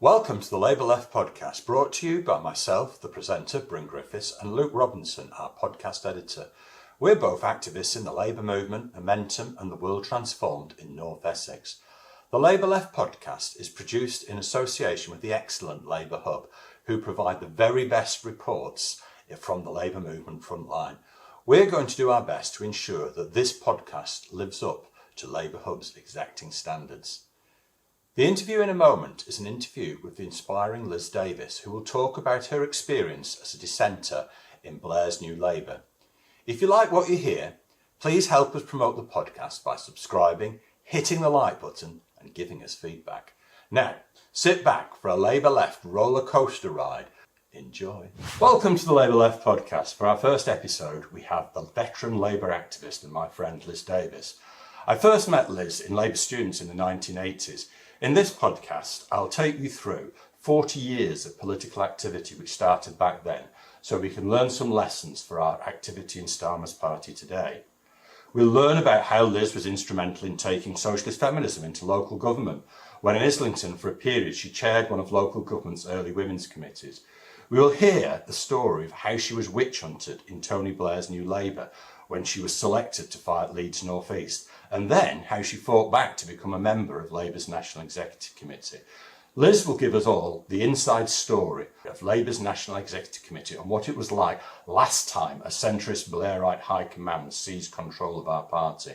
Welcome to the Labour Left podcast, brought to you by myself, the presenter, Bryn Griffiths, and Luke Robinson, our podcast editor. We're both activists in the Labour movement, Momentum, and the World Transformed in North Essex. The Labour Left podcast is produced in association with the excellent Labour Hub, who provide the very best reports from the Labour movement frontline. We're going to do our best to ensure that this podcast lives up to Labour Hub's exacting standards. The interview in a moment is an interview with the inspiring Liz Davies, who will talk about her experience as a dissenter in Blair's New Labour. If you like what you hear, please help us promote the podcast by subscribing, hitting the like button and giving us feedback. Now, sit back for a Labour Left roller coaster ride. Enjoy. Welcome to the Labour Left podcast. For our first episode, we have the veteran Labour activist and my friend Liz Davies. I first met Liz in Labour Students in the 1980s. In this podcast, I'll take you through 40 years of political activity which started back then, so we can learn some lessons for our activity in Starmer's party today. We'll learn about how Liz was instrumental in taking socialist feminism into local government, when in Islington for a period she chaired one of local government's early women's committees. We will hear the story of how she was witch hunted in Tony Blair's New Labour when she was selected to fight Leeds North East, and then how she fought back to become a member of Labour's National Executive Committee. Liz will give us all the inside story of Labour's National Executive Committee and what it was like last time a centrist Blairite high command seized control of our party.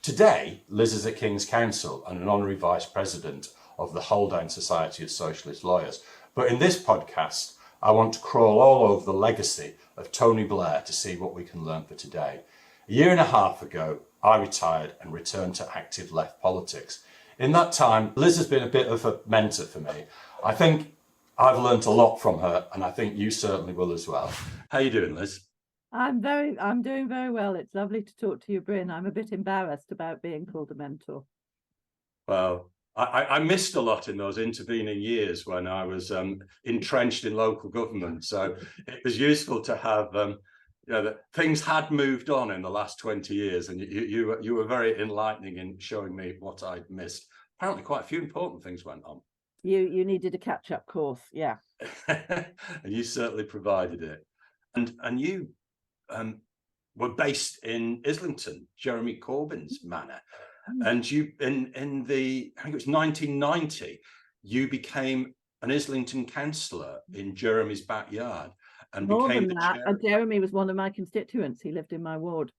Today, Liz is at King's Counsel and an honorary vice president of the Hold-Down Society of Socialist Lawyers. But in this podcast, I want to crawl all over the legacy of Tony Blair to see what we can learn for today. A year and a half ago, I retired and returned to active left politics. In that time, Liz has been a bit of a mentor for me. I think I've learnt a lot from her, and I think you certainly will as well. How are you doing, Liz? I'm doing very well. It's lovely to talk to you, Bryn. I'm a bit embarrassed about being called a mentor. Well, I missed a lot in those intervening years when I was entrenched in local government. So it was useful to have, that things had moved on in the last 20 years. And you were very enlightening in showing me what I'd missed. Apparently quite a few important things went on. You needed a catch-up course, yeah. And you certainly provided it. And you were based in Islington, Jeremy Corbyn's manor. And you, in the, I think it was 1990, you became an Islington councillor in Jeremy's backyard and became the chair. Jeremy was one of my constituents. He lived in my ward.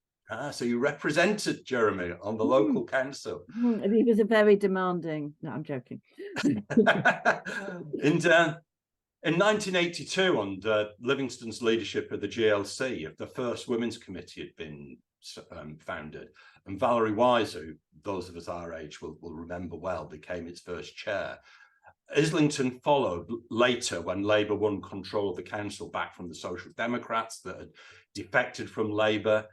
So you represented Jeremy on the local council. He was a very demanding. No, I'm joking. In 1982, under Livingston's leadership of the GLC, the first Women's Committee had been founded, and Valerie Wise, who those of us our age will remember well, became its first chair. Islington followed later when Labour won control of the council back from the Social Democrats that had defected from Labour.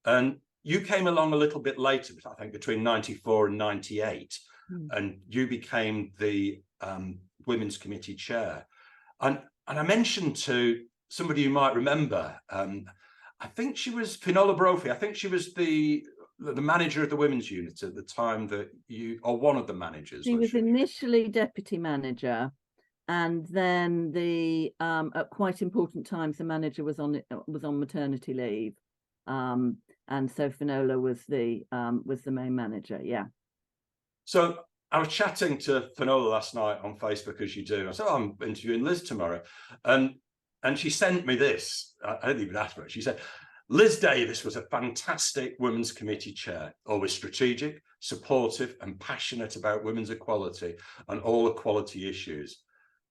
And you came along a little bit later, I think between 94 and 98, and you became the Women's Committee chair. And I mentioned to somebody you might remember, I think she was Finola Brophy. I think she was the manager of the women's unit at the time that you, or one of the managers. She was initially deputy manager, and then at quite important times the manager was on maternity leave, and so Finola was the main manager. Yeah. So I was chatting to Finola last night on Facebook, as you do. I said, I'm interviewing Liz tomorrow, and she sent me this. I didn't even ask for it. She said, Liz Davies was a fantastic Women's Committee chair, always strategic, supportive and passionate about women's equality and all equality issues.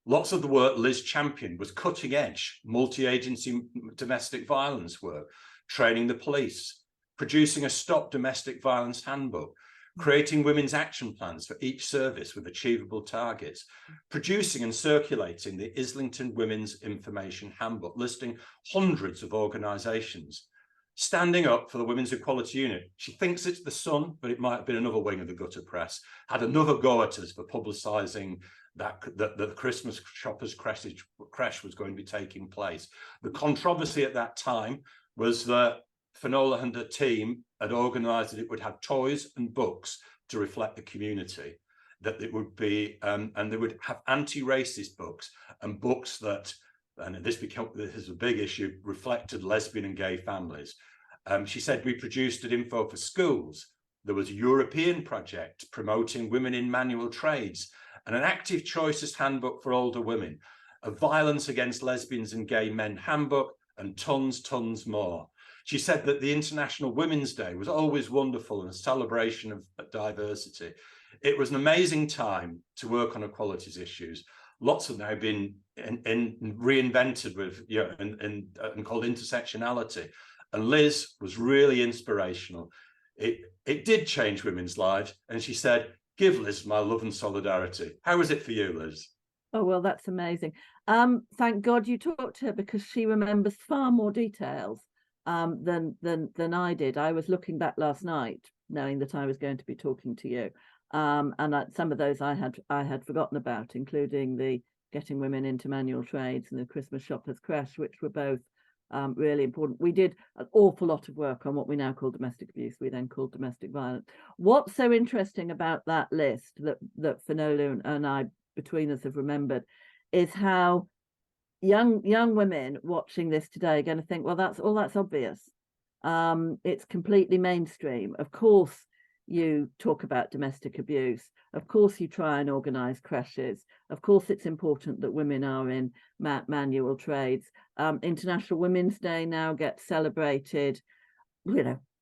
Lots of the work Liz championed was cutting edge, multi-agency domestic violence work, training the police, producing a Stop Domestic Violence handbook, creating women's action plans for each service with achievable targets, producing and circulating the Islington Women's Information Handbook, listing hundreds of organisations, standing up for the Women's Equality Unit. She thinks it's the Sun, but it might have been another wing of the gutter press, had another go at us for publicising that the Christmas shoppers crash was going to be taking place. The controversy at that time was that Finola and her team had organised that it would have toys and books to reflect the community. that it would be, and they would have anti-racist books and books that, and this is a big issue, reflected lesbian and gay families. She said, we produced an info for schools. There was a European project promoting women in manual trades, and an active choices handbook for older women, a violence against lesbians and gay men handbook, and tons more. She said that the International Women's Day was always wonderful and a celebration of diversity. It was an amazing time to work on equalities issues. Lots have now been reinvented with, and called intersectionality. And Liz was really inspirational. It did change women's lives. And she said, give Liz my love and solidarity. How was it for you, Liz? Oh, well, that's amazing. Thank God you talked to her, because she remembers far more details than I did. I was looking back last night, knowing that I was going to be talking to you. And some of those I had forgotten about, including the getting women into manual trades and the Christmas shoppers crash, which were both really important. We did an awful lot of work on what we now call domestic abuse, we then called domestic violence. What's so interesting about that list that Finola and I, between us, have remembered, is how young women watching this today are going to think, well, that's obvious. It's completely mainstream. Of course you talk about domestic abuse. Of course you try and organise crashes. Of course it's important that women are in manual trades. International Women's Day now gets celebrated,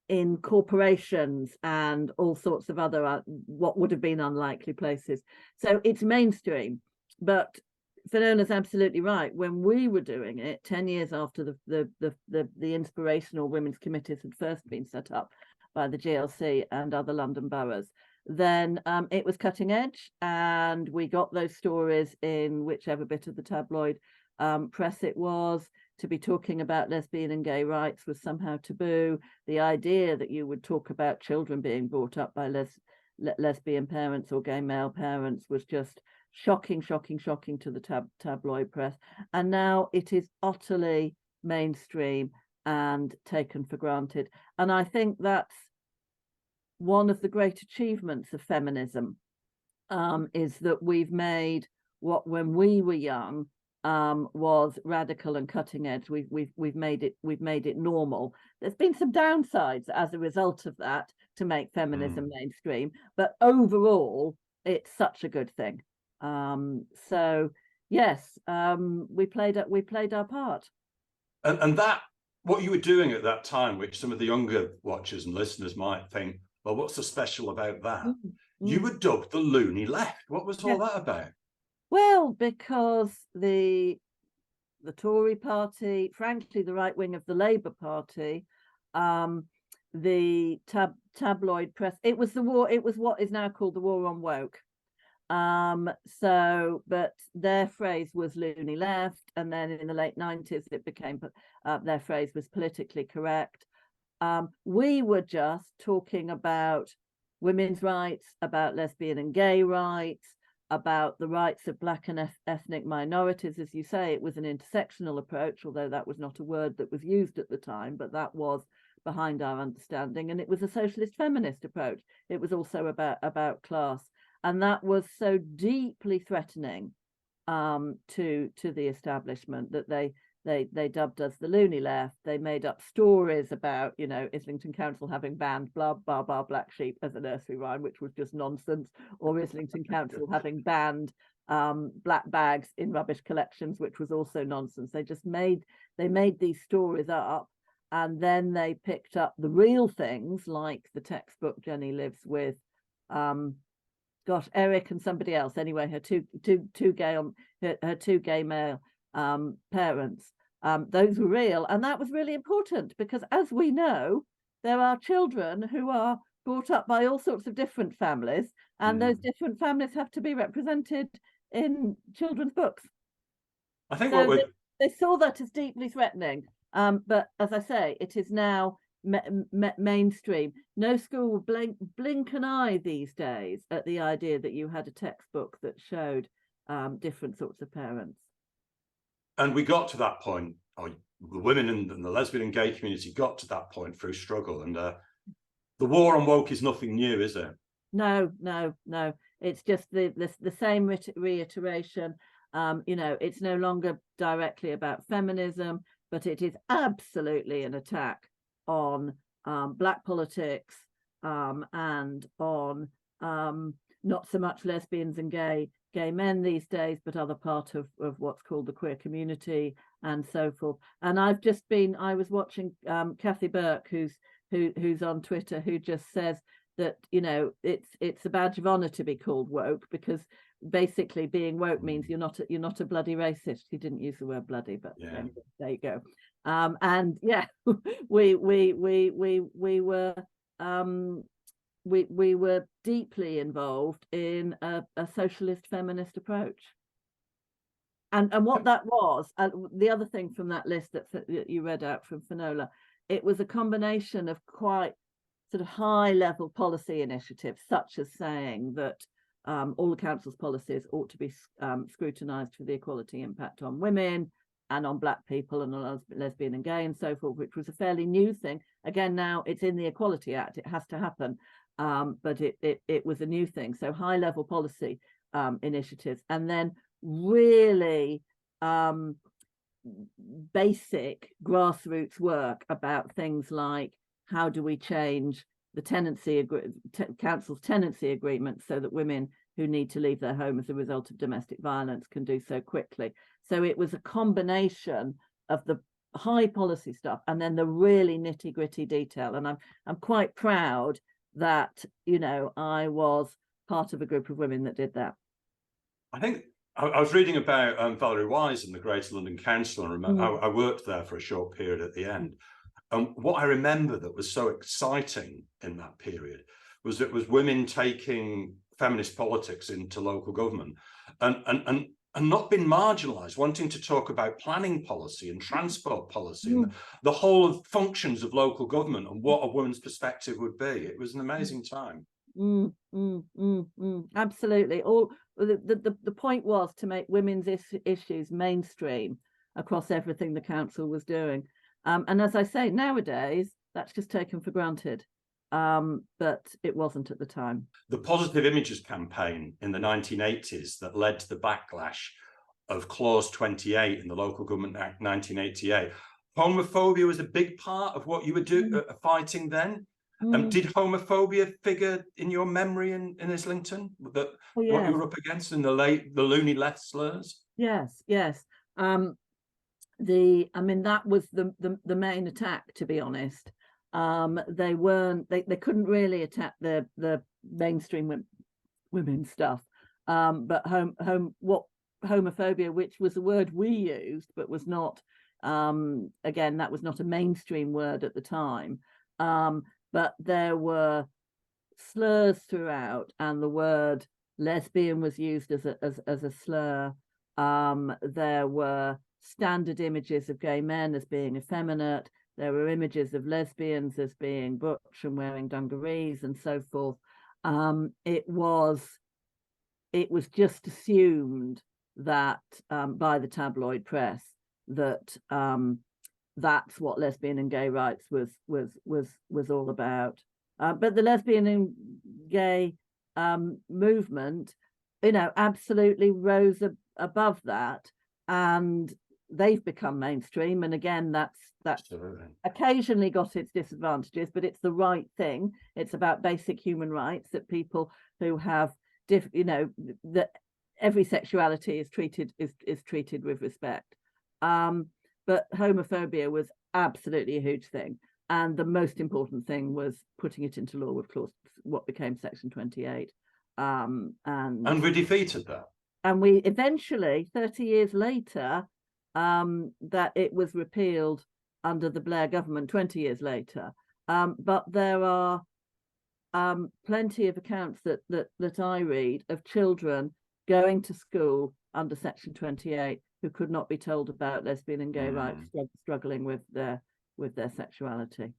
in corporations and all sorts of other what would have been unlikely places. So it's mainstream. But Finola's absolutely right. When we were doing it, 10 years after the inspirational women's committees had first been set up by the GLC and other London boroughs, then it was cutting edge, and we got those stories in whichever bit of the tabloid press it was. To be talking about lesbian and gay rights was somehow taboo. The idea that you would talk about children being brought up by lesbian parents or gay male parents was just shocking to the tabloid press. And now it is utterly mainstream and taken for granted. And I think that's one of the great achievements of feminism, is that we've made what, when we were young, was radical and cutting edge, we've made it normal. There's been some downsides as a result of that to make feminism mainstream, but overall it's such a good thing. So yes, we played our part. And that, what you were doing at that time, which some of the younger watchers and listeners might think, well, what's so special about that? You were dubbed the loony left. What was all that about? Well, because the Tory party, frankly, the right wing of the Labour Party, the tabloid press, it was the war. It was what is now called the war on woke. But their phrase was loony left, and then in the late 90s it became their phrase was politically correct. We were just talking about women's rights, about lesbian and gay rights, about the rights of Black and ethnic minorities. As you say, it was an intersectional approach, although that was not a word that was used at the time, but that was behind our understanding. And it was a socialist feminist approach. It was also about class. And that was so deeply threatening to the establishment that they dubbed us the loony left. They made up stories about, Islington Council having banned blah, blah, blah, black sheep as a nursery rhyme, which was just nonsense, or Islington Council having banned black bags in rubbish collections, which was also nonsense. They made these stories up, and then they picked up the real things, like the textbook Jenny lives with, Eric and somebody else, anyway, her two gay male parents. Those were real, and that was really important, because as we know, there are children who are brought up by all sorts of different families, and those different families have to be represented in children's books. I think they saw that as deeply threatening, but as I say, it is now mainstream. No school will blink an eye these days at the idea that you had a textbook that showed different sorts of parents. And we got to that point, the women and the lesbian and gay community got to that point through struggle. And the war on woke is nothing new, is it? No. It's just the same reiteration. It's no longer directly about feminism, but it is absolutely an attack on Black politics, and on not so much lesbians and gay men these days, but other part of what's called the queer community and so forth. And I was watching Kathy Burke, who's on Twitter, who just says that, it's a badge of honor to be called woke, because basically being woke means you're not a bloody racist. He didn't use the word bloody, but anyway, there you go. And yeah, we were deeply involved in a socialist feminist approach. And what that was, and the other thing from that list that you read out from Finola, it was a combination of quite sort of high level policy initiatives, such as saying that all the council's policies ought to be scrutinised for the equality impact on women and on Black people and on lesbian and gay and so forth, which was a fairly new thing. Again, now it's in the Equality Act, it has to happen, but it was a new thing. So high level policy initiatives, and then really basic grassroots work about things like, how do we change the council's tenancy agreement so that women who need to leave their home as a result of domestic violence can do so quickly. So it was a combination of the high policy stuff and then the really nitty gritty detail. And I'm quite proud that, I was part of a group of women that did that. I think I was reading about Valerie Wise and the Greater London Council, and remember I worked there for a short period at the end. And what I remember that was so exciting in that period was that it was women taking feminist politics into local government and not being marginalised, wanting to talk about planning policy and transport policy and the whole of functions of local government and what a woman's perspective would be. It was an amazing time. Absolutely. All the point was to make women's issues mainstream across everything the council was doing. And as I say, nowadays, that's just taken for granted. But it wasn't at the time. The Positive Images campaign in the 1980s that led to the backlash of Clause 28 in the Local Government Act 1988. Homophobia was a big part of what you were fighting then. Did homophobia figure in your memory in Islington? What you were up against in the loony left slurs? Yes. That was the main attack, to be honest. They couldn't really attack the mainstream women stuff, but homophobia, which was a word we used but was not, again, that was not a mainstream word at the time, but there were slurs throughout, and the word lesbian was used as a slur. There were standard images of gay men as being effeminate. There were images of lesbians as being butch and wearing dungarees and so forth. It was just assumed that by the tabloid press that that's what lesbian and gay rights was all about. But the lesbian and gay movement, absolutely rose above that, and they've become mainstream. And again, that's occasionally got its disadvantages, but it's the right thing. It's about basic human rights, that people who have that every sexuality is treated with respect. But homophobia was absolutely a huge thing, and the most important thing was putting it into law with what became Section 28. And we defeated that. And we eventually, 30 years later, that it was repealed under the Blair government 20 years later. But there are plenty of accounts that I read of children going to school under Section 28 who could not be told about lesbian and gay rights, struggling with their sexuality,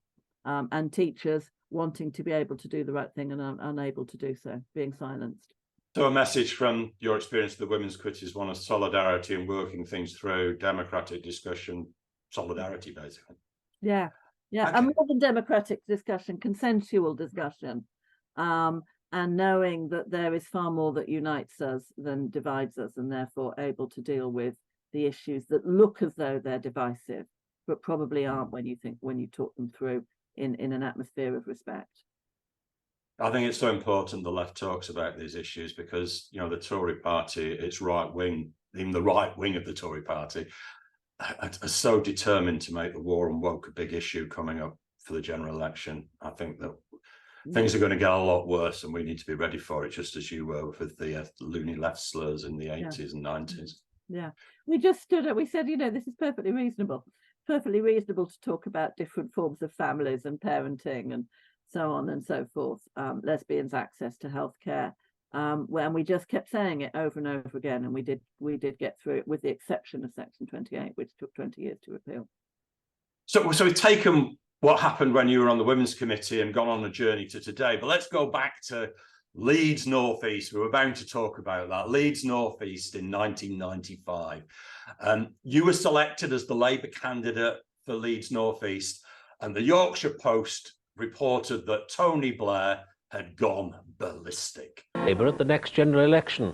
and teachers wanting to be able to do the right thing and unable to do so, being silenced. So a message from your experience of the women's quiz is one of solidarity and working things through, democratic discussion, solidarity, basically. Yeah. Okay. And more than democratic discussion, consensual discussion. and knowing that there is far more that unites us than divides us, and therefore able to deal with the issues that look as though they're divisive, but probably aren't when you talk them through in an atmosphere of respect. I think it's so important the left talks about these issues because, the Tory party, its right wing, even the right wing of the Tory party, are so determined to make the war on woke a big issue coming up for the general election. I think that things are going to get a lot worse and we need to be ready for it, just as you were with the loony left slurs in the 80s and 90s. Yeah, we just stood up, we said, this is perfectly reasonable to talk about different forms of families and parenting and so on and so forth, lesbians' access to healthcare, when we just kept saying it over and over again, and we did get through it, with the exception of Section 28, which took 20 years to repeal. So we've taken what happened when you were on the Women's Committee and gone on a journey to today, but let's go back to Leeds North East. We were bound to talk about that. Leeds North East in 1995. You were selected as the Labour candidate for Leeds North East, and the Yorkshire Post reported that Tony Blair had gone ballistic. Labour at the next general election.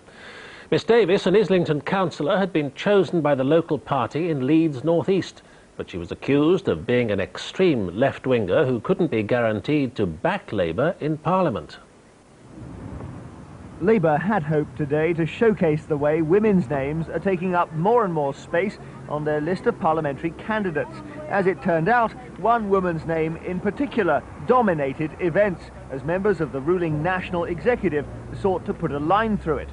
Miss Davies, an Islington councillor, had been chosen by the local party in Leeds North East, but she was accused of being an extreme left-winger who couldn't be guaranteed to back Labour in Parliament. Labour had hoped today to showcase the way women's names are taking up more and more space on their list of parliamentary candidates. As it turned out, one woman's name in particular dominated events as members of the ruling National Executive sought to put a line through it.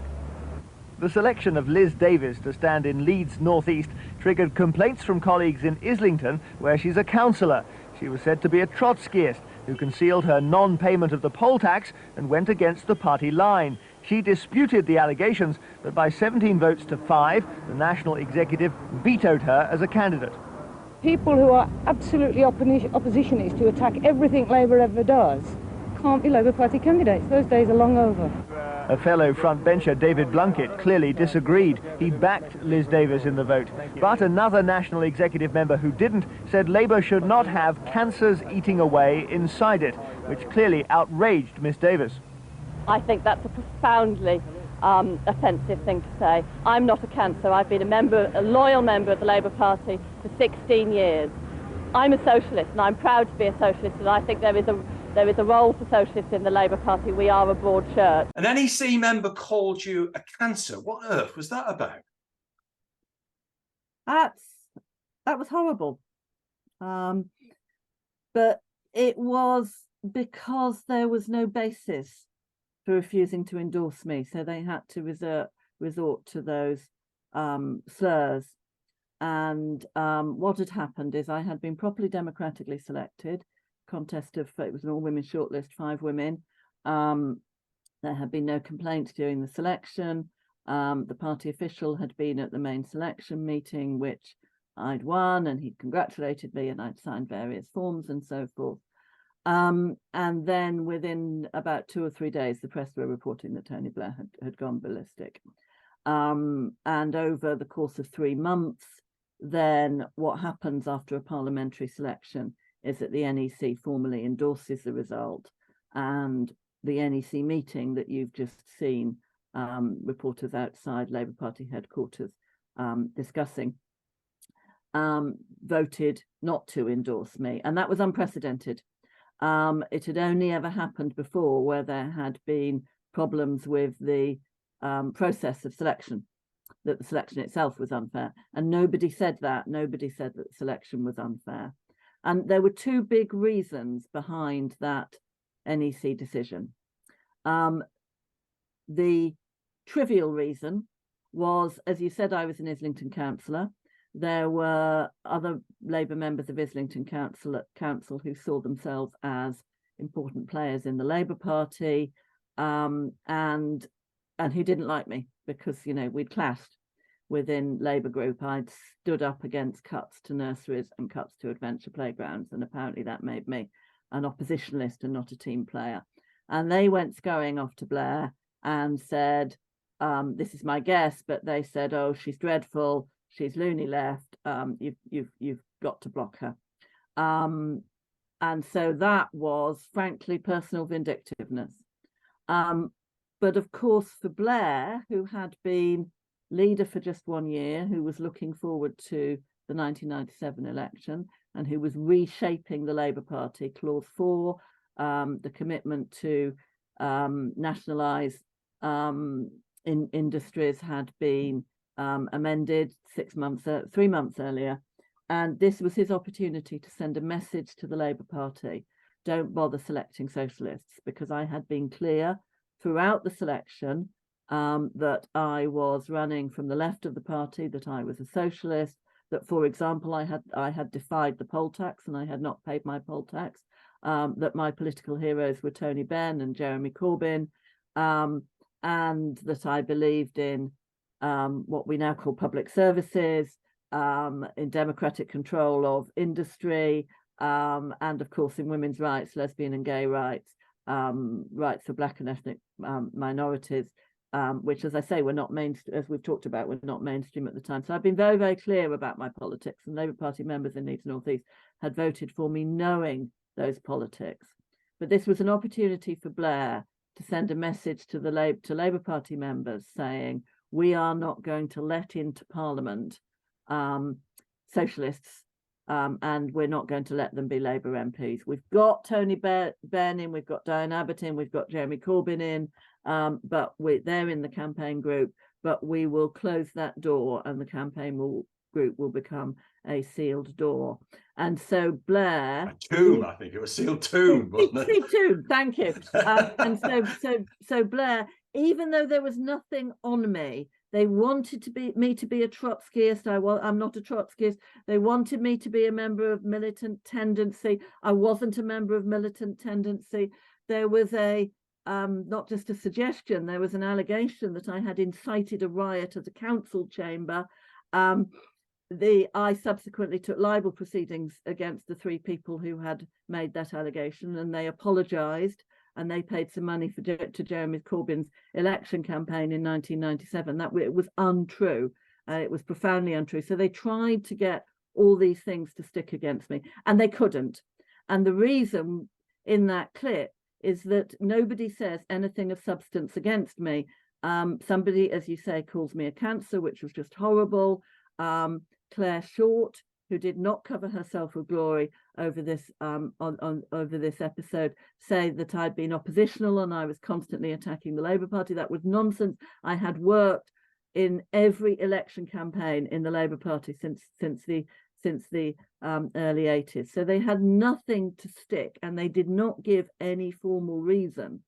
The selection of Liz Davies to stand in Leeds North East triggered complaints from colleagues in Islington, where she's a councillor. She was said to be a Trotskyist who concealed her non-payment of the poll tax and went against the party line. She disputed the allegations, but by 17 votes to 5, the National Executive vetoed her as a candidate. People who are absolutely oppositionists, who attack everything Labour ever does, can't be Labour Party candidates. Those days are long over. A fellow frontbencher, David Blunkett, clearly disagreed. He backed Liz Davies in the vote. But another National Executive member who didn't said Labour should not have cancers eating away inside it, which clearly outraged Miss Davies. I think that's a profoundly offensive thing to say. I'm not a cancer. I've been a loyal member of the Labour Party for 16 years. I'm a socialist, and I'm proud to be a socialist, and I think there is a role for socialists in the Labour Party. We are a broad church. An NEC member called you a cancer. What on earth was that about? That was horrible. But it was because there was no basis for refusing to endorse me, so they had to resort to those slurs. And what had happened is I had been properly democratically selected. Contest of, it was an all-women shortlist, 5 women. There had been no complaints during the selection. The party official had been at the main selection meeting, which I'd won, and he'd congratulated me, and I'd signed various forms and so forth. And then within about 2 or 3 days, the press were reporting that Tony Blair had gone ballistic. And over the course of 3 months, then what happens after a parliamentary selection is that the NEC formally endorses the result, and the NEC meeting that you've just seen reporters outside Labour Party headquarters discussing, voted not to endorse me, and that was unprecedented. It had only ever happened before where there had been problems with the process of selection, that the selection itself was unfair, and nobody said that. Nobody said that the selection was unfair. And there were 2 big reasons behind that NEC decision. The trivial reason was, as you said, I was an Islington councillor. There were other Labour members of Islington Council who saw themselves as important players in the Labour Party, and who didn't like me because, we'd clashed within Labour group. I'd stood up against cuts to nurseries and cuts to adventure playgrounds, and apparently that made me an oppositionalist and not a team player. And they went scurrying off to Blair and said, this is my guess, but they said, oh, she's dreadful, she's loony left, you've got to block her. And so that was frankly personal vindictiveness. But of course, for Blair, who had been leader for just 1 year, who was looking forward to the 1997 election and who was reshaping the Labour Party, Clause 4, the commitment to nationalise in industries had been amended 3 months earlier. And this was his opportunity to send a message to the Labour Party: don't bother selecting socialists, because I had been clear throughout the selection that I was running from the left of the party, that I was a socialist, that, for example, I had defied the poll tax and I had not paid my poll tax, that my political heroes were Tony Benn and Jeremy Corbyn, and that I believed in what we now call public services, in democratic control of industry, and of course in women's rights, lesbian and gay rights, rights for Black and ethnic minorities, which, as I say, were not mainstream, as we've talked about, were not mainstream at the time. So I've been very, very clear about my politics, and Labour Party members in Leeds North East had voted for me knowing those politics. But this was an opportunity for Blair to send a message to the Labour Party members saying, we are not going to let into Parliament socialists, and we're not going to let them be Labour MPs. We've got Tony Benn in, we've got Diane Abbott in, we've got Jeremy Corbyn in, but they're in the campaign group, but we will close that door and the campaign group will become a sealed door. And so Blair... A tomb, I think it was sealed tomb, wasn't it? Tomb, thank you. And so Blair, even though there was nothing on me, they wanted me to be a Trotskyist. I'm not a Trotskyist. They wanted me to be a member of militant tendency. I wasn't a member of militant tendency. There was not just a suggestion, there was an allegation that I had incited a riot at the council chamber. I subsequently took libel proceedings against the 3 people who had made that allegation, and they apologised, and they paid some money to Jeremy Corbyn's election campaign in 1997. That it was untrue. It was profoundly untrue. So they tried to get all these things to stick against me, and they couldn't. And the reason in that clip is that nobody says anything of substance against me. Somebody, as you say, calls me a cancer, which was just horrible. Claire Short, who did not cover herself with glory over this over this episode, say that I'd been oppositional and I was constantly attacking the Labour Party. That was nonsense. I had worked in every election campaign in the Labour Party since the early 80s. So they had nothing to stick, and they did not give any formal reason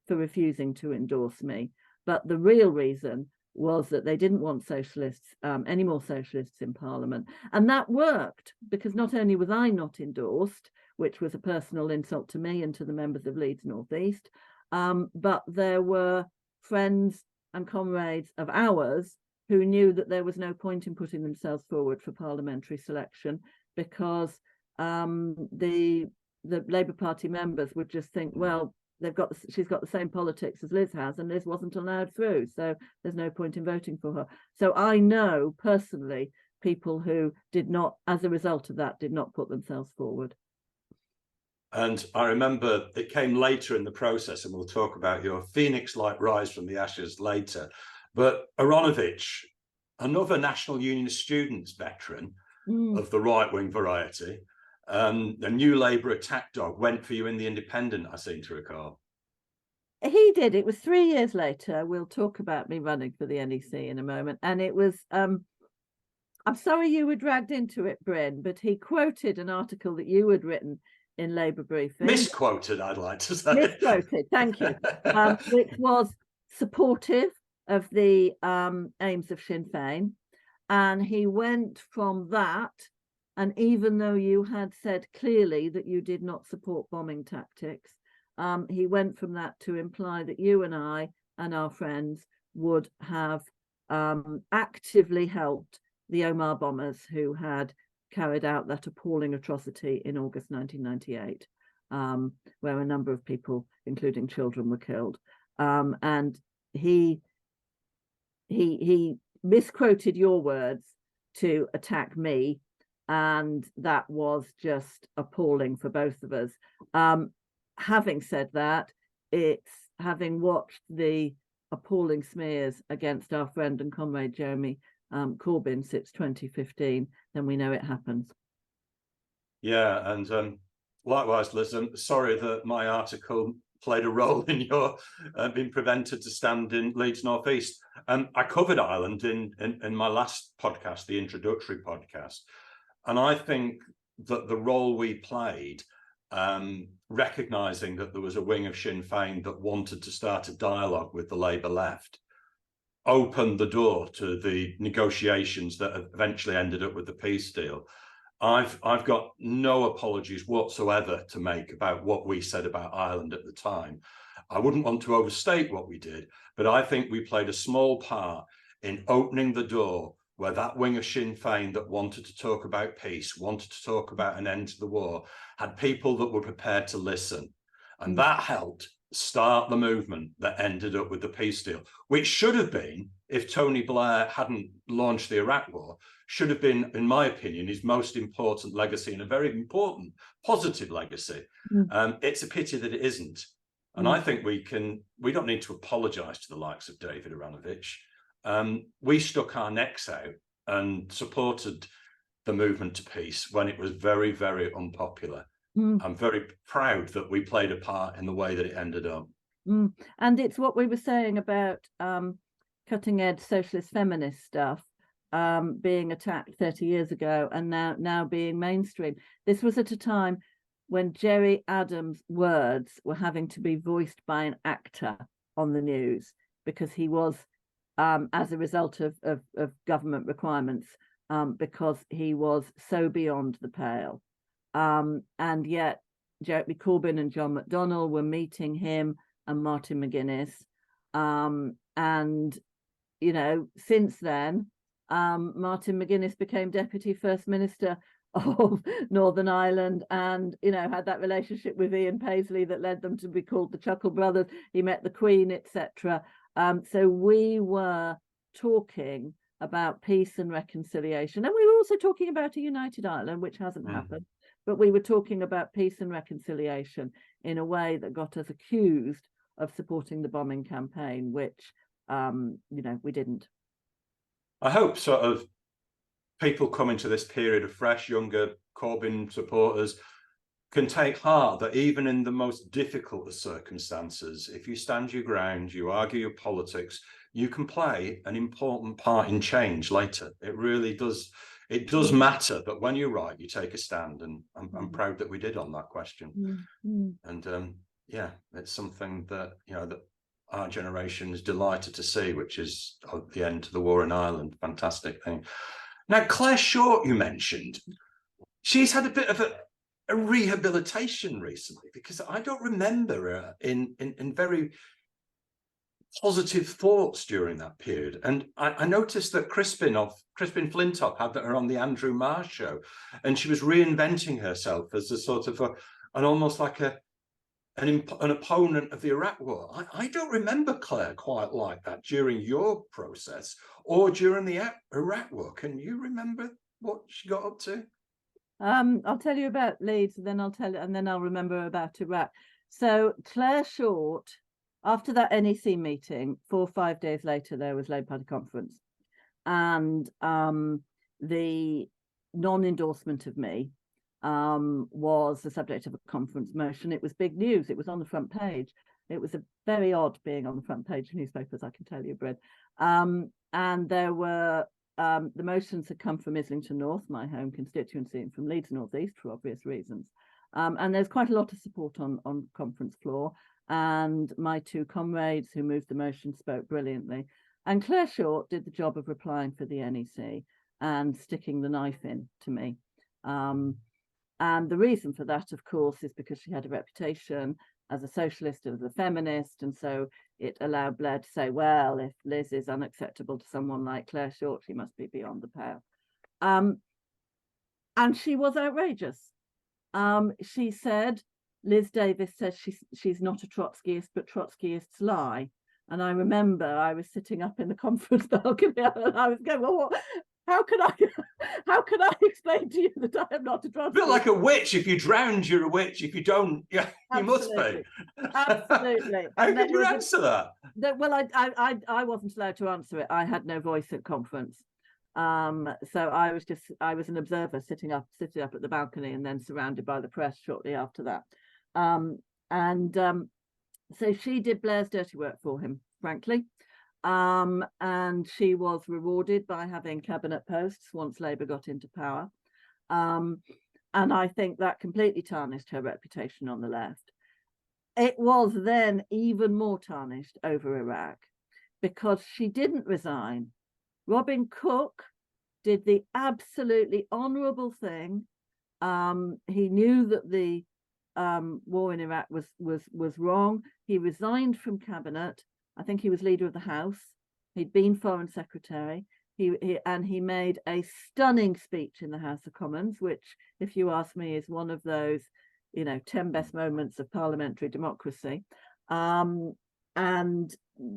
for refusing to endorse me. But the real reason was that they didn't want socialists, any more socialists in Parliament. And that worked, because not only was I not endorsed, which was a personal insult to me and to the members of Leeds North East, but there were friends and comrades of ours who knew that there was no point in putting themselves forward for parliamentary selection, because the Labour Party members would just think, well, she's got the same politics as Liz has, and Liz wasn't allowed through, so there's no point in voting for her. So I know personally people who did not, as a result of that, did not put themselves forward. And I remember it came later in the process, and we'll talk about your phoenix-like rise from the ashes later. But Aronovich, another National Union of Students veteran of the right-wing variety, the New Labour attack dog, went for you in the Independent, I seem to recall. He did. It was 3 years later. We'll talk about me running for the NEC in a moment. And it was, I'm sorry you were dragged into it, Bryn, but he quoted an article that you had written in Labour Briefing. Misquoted, I'd like to say. Misquoted, thank you. Which was supportive of the aims of Sinn Féin. And he went from that, and even though you had said clearly that you did not support bombing tactics, he went from that to imply that you and I and our friends would have actively helped the Omagh bombers who had carried out that appalling atrocity in August 1998, where a number of people, including children, were killed. And he misquoted your words to attack me, and that was just appalling for both of us. Having said that, it's having watched the appalling smears against our friend and comrade Jeremy Corbyn since 2015, then we know it happens. Yeah, and likewise, Liz, I'm sorry that my article played a role in your being prevented to stand in Leeds North East. I covered Ireland in my last podcast, the introductory podcast, and I think that the role we played, recognising that there was a wing of Sinn Féin that wanted to start a dialogue with the Labour left, opened the door to the negotiations that eventually ended up with the peace deal. I've got no apologies whatsoever to make about what we said about Ireland at the time. I wouldn't want to overstate what we did, but I think we played a small part in opening the door where that wing of Sinn Féin that wanted to talk about peace, wanted to talk about an end to the war, had people that were prepared to listen. And that helped start the movement that ended up with the peace deal, which should have been, if Tony Blair hadn't launched the Iraq war, should have been, in my opinion, his most important legacy, and a very important positive legacy. It's a pity that it isn't. And I think we don't need to apologise to the likes of David Aranovich. We stuck our necks out and supported the movement to peace when it was very, very unpopular. I'm very proud that we played a part in the way that it ended up. And it's what we were saying about cutting edge socialist feminist stuff being attacked 30 years ago and now being mainstream. This was at a time when Gerry Adams' words were having to be voiced by an actor on the news because he was, as a result of government requirements, because he was so beyond the pale. And yet Jeremy Corbyn and John McDonnell were meeting him and Martin McGuinness. And, you know, since then, Martin McGuinness became Deputy First Minister of Northern Ireland and, you know, had that relationship with Ian Paisley that led them to be called the Chuckle Brothers. He met the Queen, etc. So we were talking about peace and reconciliation. And we were also talking about a united Ireland, which hasn't happened. But we were talking about peace and reconciliation in a way that got us accused of supporting the bombing campaign, which, you know, we didn't. I hope sort of people coming to this period of fresh, younger Corbyn supporters can take heart that even in the most difficult of circumstances, if you stand your ground, you argue your politics, you can play an important part in change later. It really does. It does matter that when you're right, you take a stand, and I'm proud that we did on that question. And yeah, it's something that, you know, that our generation is delighted to see, which is the end to the war in Ireland. Fantastic thing. Now, Claire Short, you mentioned, she's had a bit of a rehabilitation recently, because I don't remember her in very positive thoughts during that period. And I noticed that Crispin Flintop had her on the Andrew Marr show, and she was reinventing herself as a sort of an almost like an opponent of the Iraq war. I don't remember Claire quite like that during your process or during the Iraq war. Can you remember what she got up to? I'll tell you about Leeds, and then I'll remember about Iraq. So Claire Short, after that NEC meeting, 4 or 5 days later, there was Labour Party conference, and the non-endorsement of me was the subject of a conference motion. It was big news. It was on the front page. It was a very odd being on the front page of newspapers, I can tell you, Brad. And there were the motions had come from Islington North, my home constituency, and from Leeds North East for obvious reasons. And there's quite a lot of support on conference floor. And my two comrades who moved the motion spoke brilliantly. And Claire Short did the job of replying for the NEC and sticking the knife in to me. And the reason for that, of course, is because she had a reputation as a socialist and as a feminist. And so it allowed Blair to say, well, if Liz is unacceptable to someone like Claire Short, she must be beyond the pale. And she was outrageous. She said, Liz Davies says she's not a Trotskyist, but Trotskyists lie. And I remember I was sitting up in the conference balcony and I was going, well, how can I explain to you that I am not a A bit like a witch. If you drowned, you're a witch. If you don't, yeah, you must be. Absolutely. How could you answer that? Well, I wasn't allowed to answer it. I had no voice at conference. So I was an observer sitting up at the balcony, and then surrounded by the press shortly after that. So she did Blair's dirty work for him, frankly. And she was rewarded by having cabinet posts once Labour got into power. And I think that completely tarnished her reputation on the left. It was then even more tarnished over Iraq, because she didn't resign. Robin Cook did the absolutely honourable thing. He knew that the war in Iraq was wrong. He resigned from cabinet. I think he was leader of the House. He'd been Foreign Secretary. He made a stunning speech in the House of Commons, which, if you ask me, is one of those, 10 best moments of parliamentary democracy. And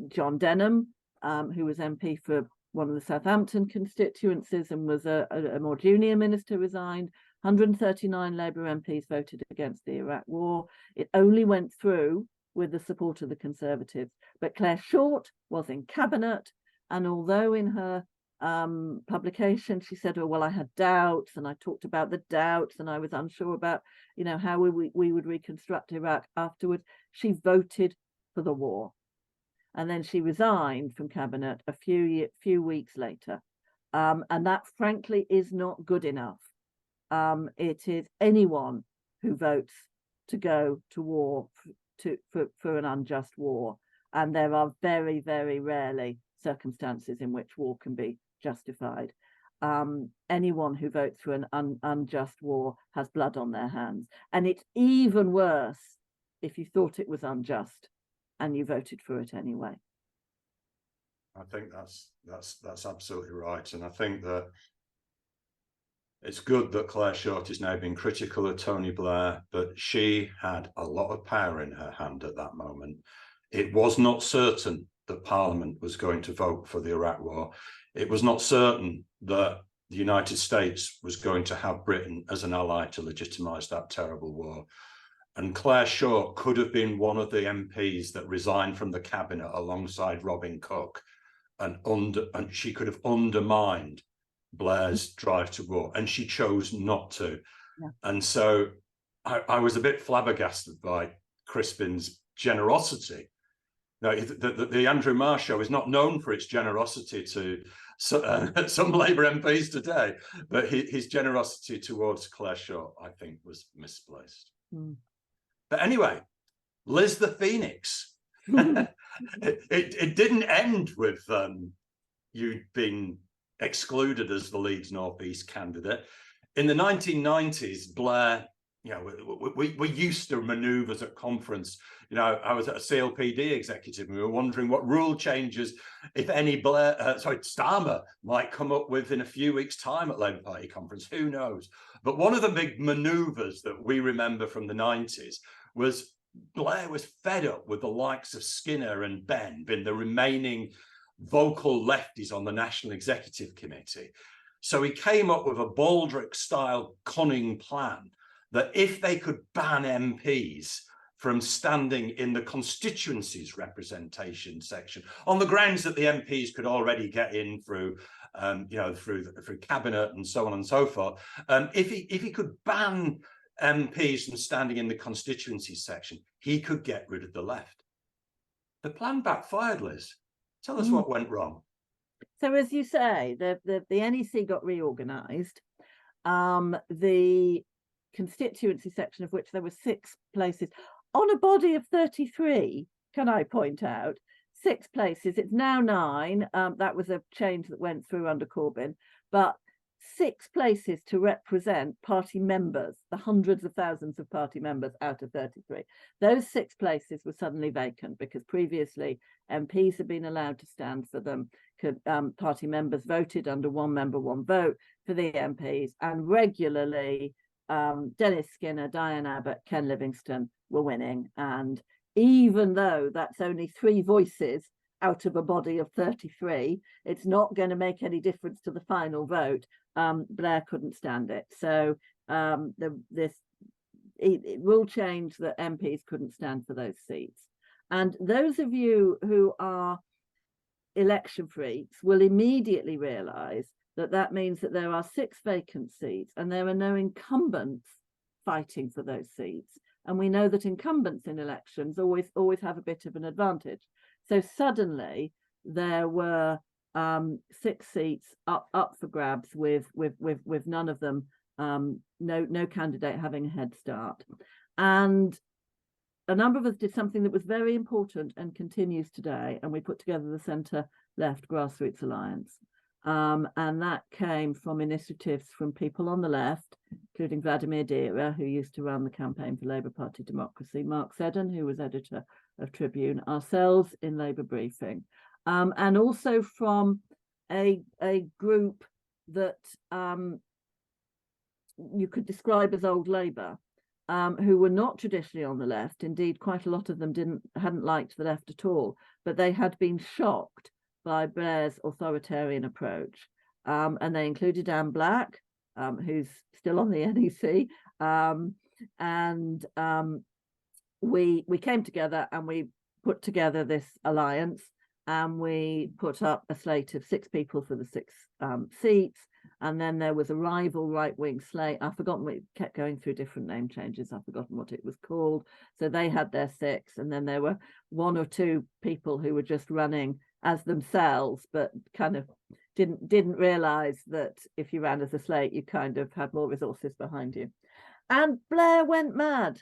John Denham, who was MP for one of the Southampton constituencies and was a more junior minister, resigned. 139 Labour MPs voted against the Iraq war. It only went through with the support of the Conservatives. But Claire Short was in cabinet, and although in her publication she said, "Oh well, I had doubts, and I talked about the doubts, and I was unsure about, how we would reconstruct Iraq afterwards," she voted for the war, and then she resigned from cabinet a few weeks later, and that frankly is not good enough. It is anyone who votes to go to war for an unjust war, and there are very, very rarely circumstances in which war can be justified. Anyone who votes for an unjust war has blood on their hands, and it's even worse if you thought it was unjust and you voted for it anyway. I think that's absolutely right, and I think that it's good that Claire Short has now been critical of Tony Blair, but she had a lot of power in her hand at that moment. It was not certain that Parliament was going to vote for the Iraq war. It was not certain that the United States was going to have Britain as an ally to legitimise that terrible war. And Claire Short could have been one of the MPs that resigned from the cabinet alongside Robin Cook, and she could have undermined Blair's drive to war, and she chose not to. Yeah. And so I was a bit flabbergasted by Crispin's generosity. Now, the Andrew Marr show is not known for its generosity to some Labour MPs today, but his generosity towards Claire Short, I think, was misplaced. But anyway, Liz the Phoenix. it didn't end with you being excluded as the Leeds North East candidate. In the 1990s, Blair, we used to manoeuvres at conference. I was at a CLPD executive, and we were wondering what rule changes, if any, Starmer might come up with in a few weeks' time at Labour Party conference. Who knows? But one of the big manoeuvres that we remember from the 90s was Blair was fed up with the likes of Skinner and Benn, being the remaining vocal lefties on the National Executive Committee. So he came up with a Baldrick-style cunning plan that if they could ban MPs from standing in the constituencies representation section, on the grounds that the MPs could already get in through cabinet and so on and so forth, if he could ban MPs from standing in the constituencies section, he could get rid of the left. The plan backfired, Liz. Tell us what went wrong. So, as you say, the NEC got reorganised. The constituency section, of which there were 6 places, on a body of 33, can I point out, 6 places. It's now 9. That was a change that went through under Corbyn, but 6 places to represent party members, the hundreds of thousands of party members out of 33. Those 6 places were suddenly vacant because previously MPs had been allowed to stand for them. Party members voted under one member, one vote for the MPs, and regularly Dennis Skinner, Diane Abbott, Ken Livingstone were winning. And even though that's only 3 voices out of a body of 33. It's not going to make any difference to the final vote. Blair couldn't stand it. So this rule change that MPs couldn't stand for those seats. And those of you who are election freaks will immediately realise that that means that there are 6 vacant seats and there are no incumbents fighting for those seats. And we know that incumbents in elections always have a bit of an advantage. So suddenly there were 6 seats up for grabs with none of them, no candidate having a head start. And a number of us did something that was very important and continues today, and we put together the centre-left grassroots alliance. And that came from initiatives from people on the left, including Vladimir Dira, who used to run the campaign for Labour Party Democracy, Mark Seddon, who was editor of Tribune, ourselves in Labour Briefing, and also from a group that you could describe as old Labour, who were not traditionally on the left. Indeed, quite a lot of them hadn't liked the left at all, but they had been shocked by Blair's authoritarian approach. And they included Anne Black, who's still on the NEC. We came together and we put together this alliance, and we put up a slate of 6 people for the 6 seats. And then there was a rival right-wing slate. I've forgotten, we kept going through different name changes. I've forgotten what it was called. So they had their 6. And then there were 1 or 2 people who were just running as themselves, but kind of didn't realize that if you ran as a slate, you kind of had more resources behind you. And Blair went mad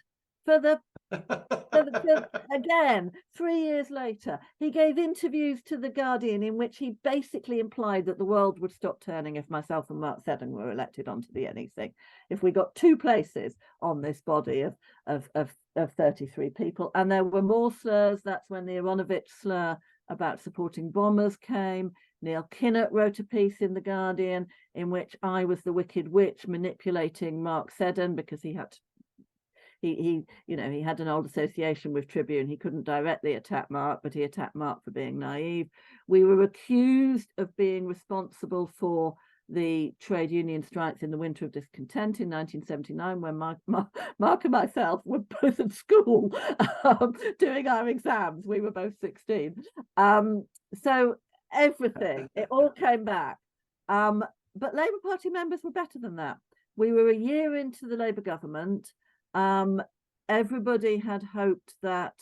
again, 3 years later. He gave interviews to The Guardian in which he basically implied that the world would stop turning if myself and Mark Seddon were elected onto the NEC. If we got 2 places on this body of 33 people. And there were more slurs. That's when the Aronovich slur about supporting bombers came. Neil Kinnock wrote a piece in The Guardian in which I was the wicked witch manipulating Mark Seddon because he had an old association with Tribune. He couldn't directly attack Mark, but he attacked Mark for being naive. We were accused of being responsible for the trade union strikes in the winter of discontent in 1979, when Mark and myself were both at school doing our exams. We were both 16. So everything, it all came back. But Labour Party members were better than that. We were a year into the Labour government. Everybody had hoped that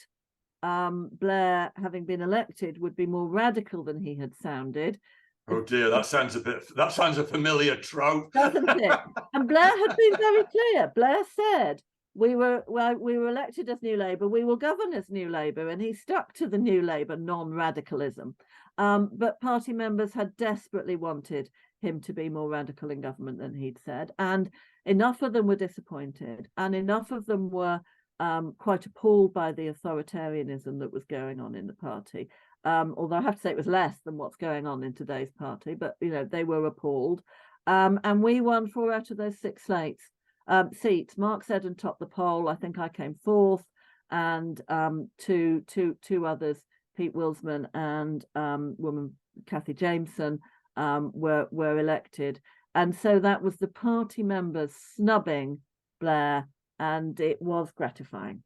Blair, having been elected, would be more radical than he had sounded. Oh dear, that sounds a familiar trope. Doesn't it? And Blair had been very clear. Blair said, we were elected as New Labour, we will govern as New Labour, and he stuck to the New Labour non-radicalism. But party members had desperately wanted him to be more radical in government than he'd said, and enough of them were disappointed, and enough of them were quite appalled by the authoritarianism that was going on in the party. Although I have to say it was less than what's going on in today's party, but they were appalled. And we won 4 out of those 6 seats. Mark Seddon topped the poll. I think I came 4th, and two others, Pete Wilsman and woman Cathy Jameson, were elected. And so that was the party members snubbing Blair, and it was gratifying.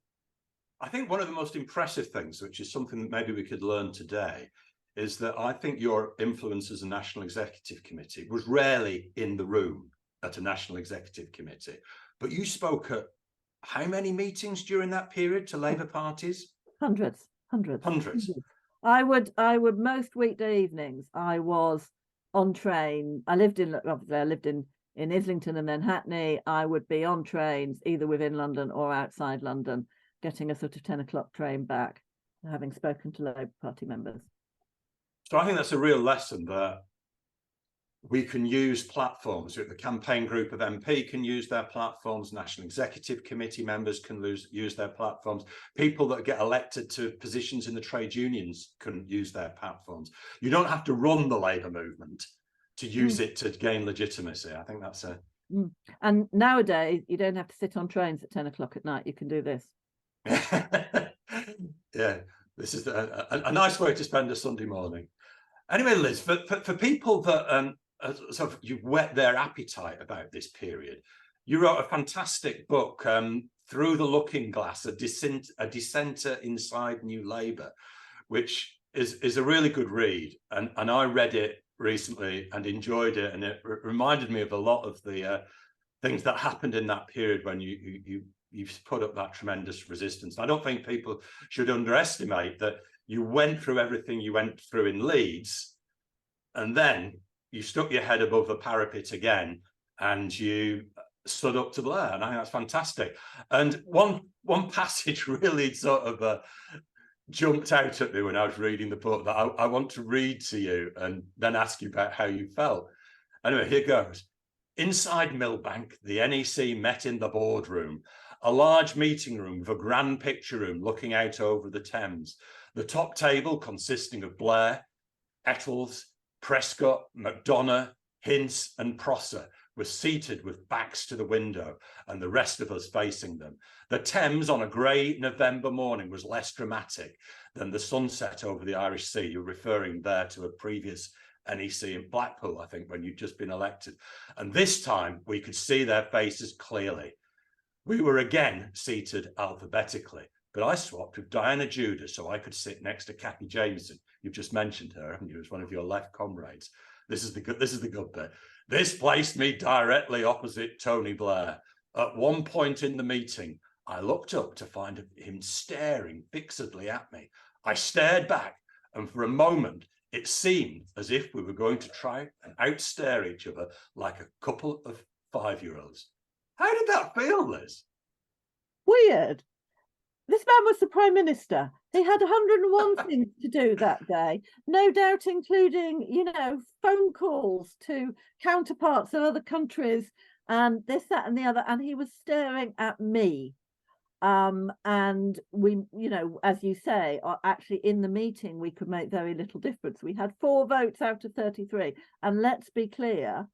I think one of the most impressive things, which is something that maybe we could learn today, is that I think your influence as a National Executive Committee was rarely in the room at a National Executive Committee. But you spoke at how many meetings during that period to Labour parties? Hundreds. I would most weekday evenings, I was on train. I lived in Islington and then Hackney. I would be on trains either within London or outside London, getting a sort of 10 o'clock train back, having spoken to Labour Party members. So I think that's a real lesson that we can use platforms. The campaign group of MP can use their platforms. National Executive Committee members can use their platforms. People that get elected to positions in the trade unions can use their platforms. You don't have to run the Labour movement to use it to gain legitimacy. I think that's a... And nowadays, you don't have to sit on trains at 10 o'clock at night. You can do this. Yeah, This is a nice way to spend a Sunday morning. Anyway, Liz, for people that sort of you've whet their appetite about this period, you wrote a fantastic book, Through the Looking Glass, a dissenter inside New Labour, which is a really good read. And I read it recently and enjoyed it. And it reminded me of a lot of the things that happened in that period when you put up that tremendous resistance. And I don't think people should underestimate that you went through everything you went through in Leeds, and then you stuck your head above the parapet again and you stood up to Blair. And I think that's fantastic. And one passage really sort of jumped out at me when I was reading the book that I want to read to you and then ask you about how you felt. Anyway, here goes. Inside Millbank, the NEC met in the boardroom, a large meeting room with a grand picture room looking out over the Thames. The top table, consisting of Blair, Eccles, Prescott, McDonnell, Hince and Prosser, was seated with backs to the window and the rest of us facing them. The Thames on a grey November morning was less dramatic than the sunset over the Irish Sea. You're referring there to a previous NEC in Blackpool, I think, when you'd just been elected. And this time we could see their faces clearly. We were again seated alphabetically, but I swapped with Diana Judah so I could sit next to Kathy Jameson. You've just mentioned her, haven't you, as one of your left comrades. This is the good bit. This placed me directly opposite Tony Blair. At one point in the meeting, I looked up to find him staring fixedly at me. I stared back, and for a moment, it seemed as if we were going to try and outstare each other like a couple of 5-year-olds. How did that feel, Liz? Weird. This man was the Prime Minister. He had 101 things to do that day, no doubt including, phone calls to counterparts in other countries and this, that and the other. And he was staring at me. And we, as you say, actually in the meeting, we could make very little difference. We had 4 votes out of 33. And let's be clear,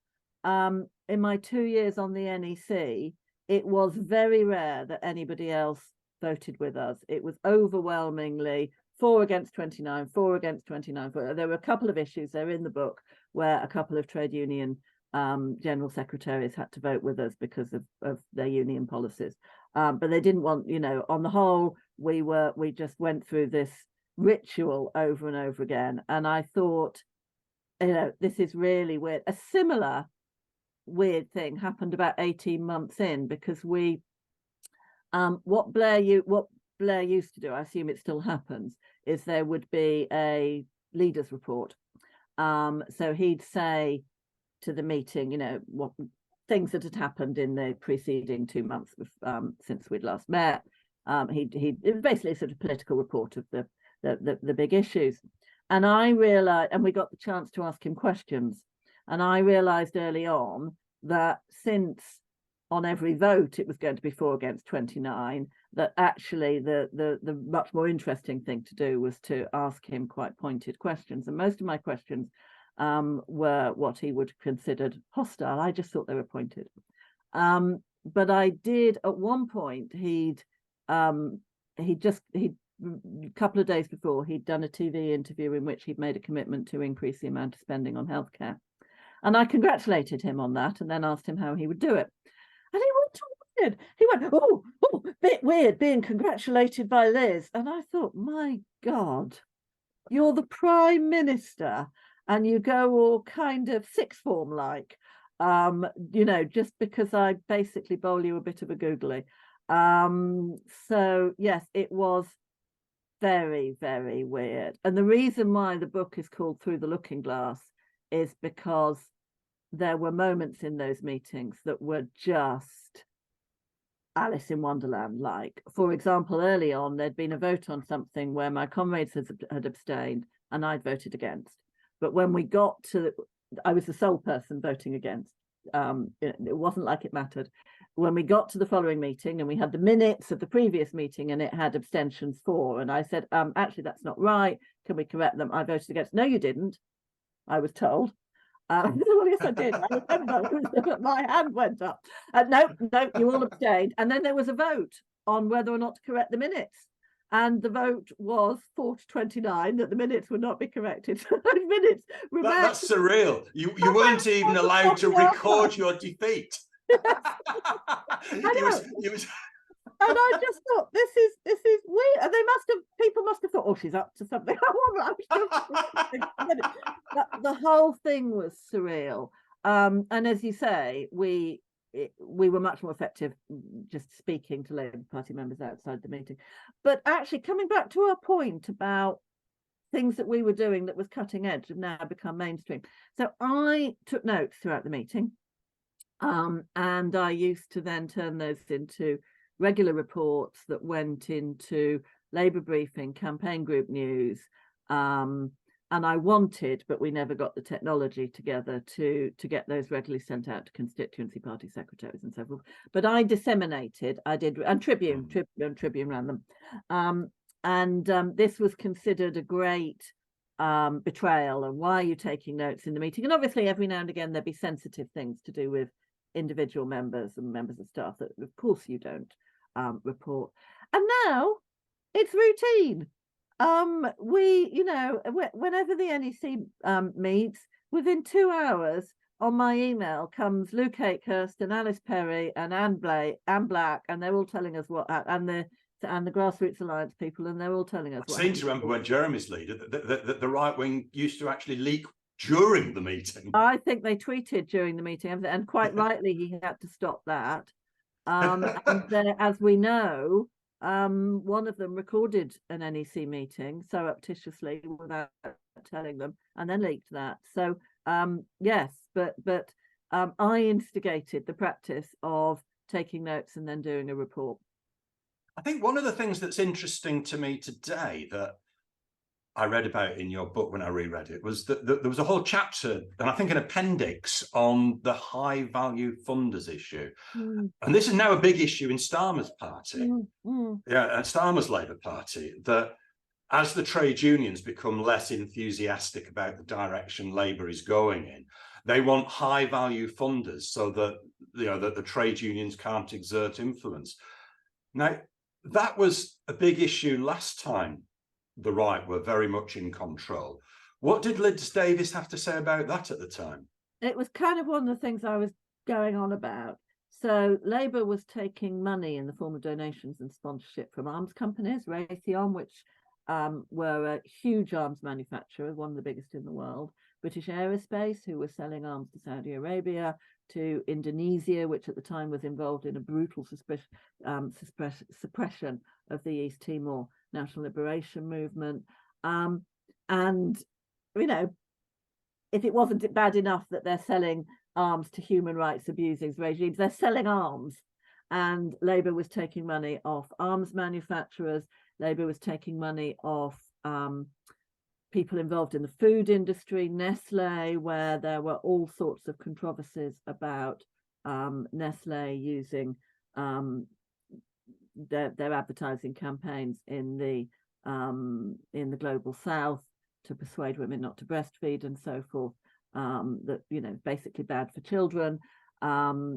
in my 2 years on the NEC, it was very rare that anybody else voted with us. It was overwhelmingly 4 against 29, 4 against 29. There were a couple of issues there in the book where a couple of trade union general secretaries had to vote with us because of their union policies. But they didn't want, on the whole, we just went through this ritual over and over again. And I thought, this is really weird. A similar weird thing happened about 18 months in, because what Blair used to do, I assume it still happens, is there would be a leaders report. So he'd say to the meeting, what things that had happened in the preceding 2 months since we'd last met. It was basically a sort of political report of the big issues. And I realized, and we got the chance to ask him questions. And I realized early on that since on every vote it was going to be 4 against 29, that actually the much more interesting thing to do was to ask him quite pointed questions. And most of my questions were what he would have considered hostile. I just thought they were pointed. But I did at one point, a couple of days before, he'd done a TV interview in which he'd made a commitment to increase the amount of spending on healthcare. And I congratulated him on that and then asked him how he would do it. And he went weird. He went, oh, bit weird being congratulated by Liz. And I thought, my God, you're the Prime Minister and you go all kind of sixth form like, just because I basically bowl you a bit of a googly. So yes, it was very, very weird. And the reason why the book is called Through the Looking Glass is because there were moments in those meetings that were just Alice in Wonderland like. For example, early on, there'd been a vote on something where my comrades had abstained and I'd voted against. But when we got to, I was the sole person voting against. It wasn't like it mattered. When we got to the following meeting and we had the minutes of the previous meeting and it had abstentions for, and I said, actually, that's not right. Can we correct them? I voted against. No, you didn't. I was told. Well, yes, I did. I remember my hand went up. No, you all abstained. And then there was a vote on whether or not to correct the minutes. And the vote was 4-29 that the minutes would not be corrected. So those minutes were That's surreal. You weren't even allowed to record your defeat. And I just thought, this is weird. And people must have thought, oh, she's up to something. The whole thing was surreal. And as you say, we were much more effective just speaking to Labour Party members outside the meeting. But actually, coming back to our point about things that we were doing that was cutting edge have now become mainstream. So I took notes throughout the meeting, and I used to then turn those into regular reports that went into Labour Briefing, campaign group news, and I wanted, but we never got the technology together to get those regularly sent out to constituency party secretaries and so forth. But I disseminated, and Tribune ran them. This was considered a great betrayal. And why are you taking notes in the meeting? And obviously, every now and again, there'd be sensitive things to do with individual members and members of staff that, of course, you don't report. And now it's routine. Whenever the NEC meets, within 2 hours on my email comes Luke Akehurst and Alice Perry and Anne Black, and they're all telling us what, and the Grassroots Alliance people, and they're all telling us what. I seem to remember when Jeremy's leader, the right wing used to actually leak during the meeting. I think they tweeted during the meeting, and quite rightly he had to stop that. And as we know, one of them recorded an NEC meeting surreptitiously without telling them, and then leaked that. So yes, but I instigated the practice of taking notes and then doing a report. I think one of the things that's interesting to me today that I read about in your book when I reread it was that there was a whole chapter, and I think an appendix, on the high value funders issue. And this is now a big issue in Starmer's party, Starmer's Labour Party, that as the trade unions become less enthusiastic about the direction Labour is going in, they want high value funders so that that the trade unions can't exert influence. Now, that was a big issue last time the right were very much in control. What did Liz Davies have to say about that at the time? It was kind of one of the things I was going on about. So Labour was taking money in the form of donations and sponsorship from arms companies, Raytheon, which were a huge arms manufacturer, one of the biggest in the world, British Aerospace, who were selling arms to Saudi Arabia, to Indonesia, which at the time was involved in a brutal suppression of the East Timor National Liberation Movement. And, if it wasn't bad enough that they're selling arms to human rights abusing regimes, they're selling arms. And Labour was taking money off arms manufacturers. Labour was taking money off people involved in the food industry, Nestle, where there were all sorts of controversies about Nestle using their advertising campaigns in the global south to persuade women not to breastfeed and so forth. That basically bad for children, to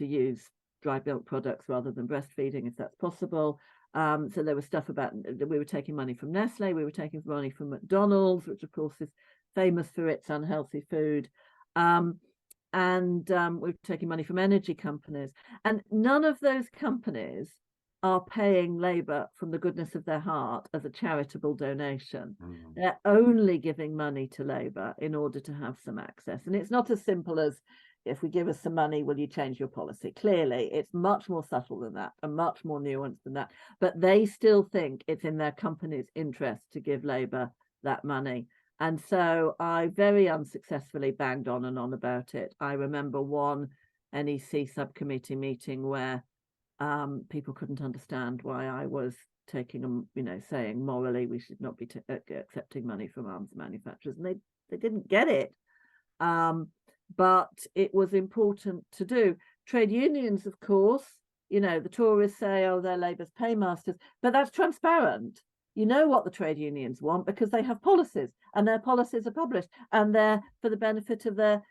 use dry milk products rather than breastfeeding if that's possible. So there was stuff about we were taking money from Nestle, we were taking money from McDonald's, which of course is famous for its unhealthy food, and we were taking money from energy companies, and none of those companies are paying Labour from the goodness of their heart as a charitable donation. They're only giving money to Labour in order to have some access, and it's not as simple as, if we give us some money, will you change your policy? Clearly, it's much more subtle than that and much more nuanced than that. But they still think it's in their company's interest to give Labour that money. And so I very unsuccessfully banged on and on about it. I remember one NEC subcommittee meeting where people couldn't understand why I was taking, saying morally we should not be accepting money from arms manufacturers. And they didn't get it. But it was important to do. Trade unions, of course, the Tories say, oh, they're Labour's paymasters, but that's transparent. You know what the trade unions want because they have policies, and their policies are published, and they're for the benefit of their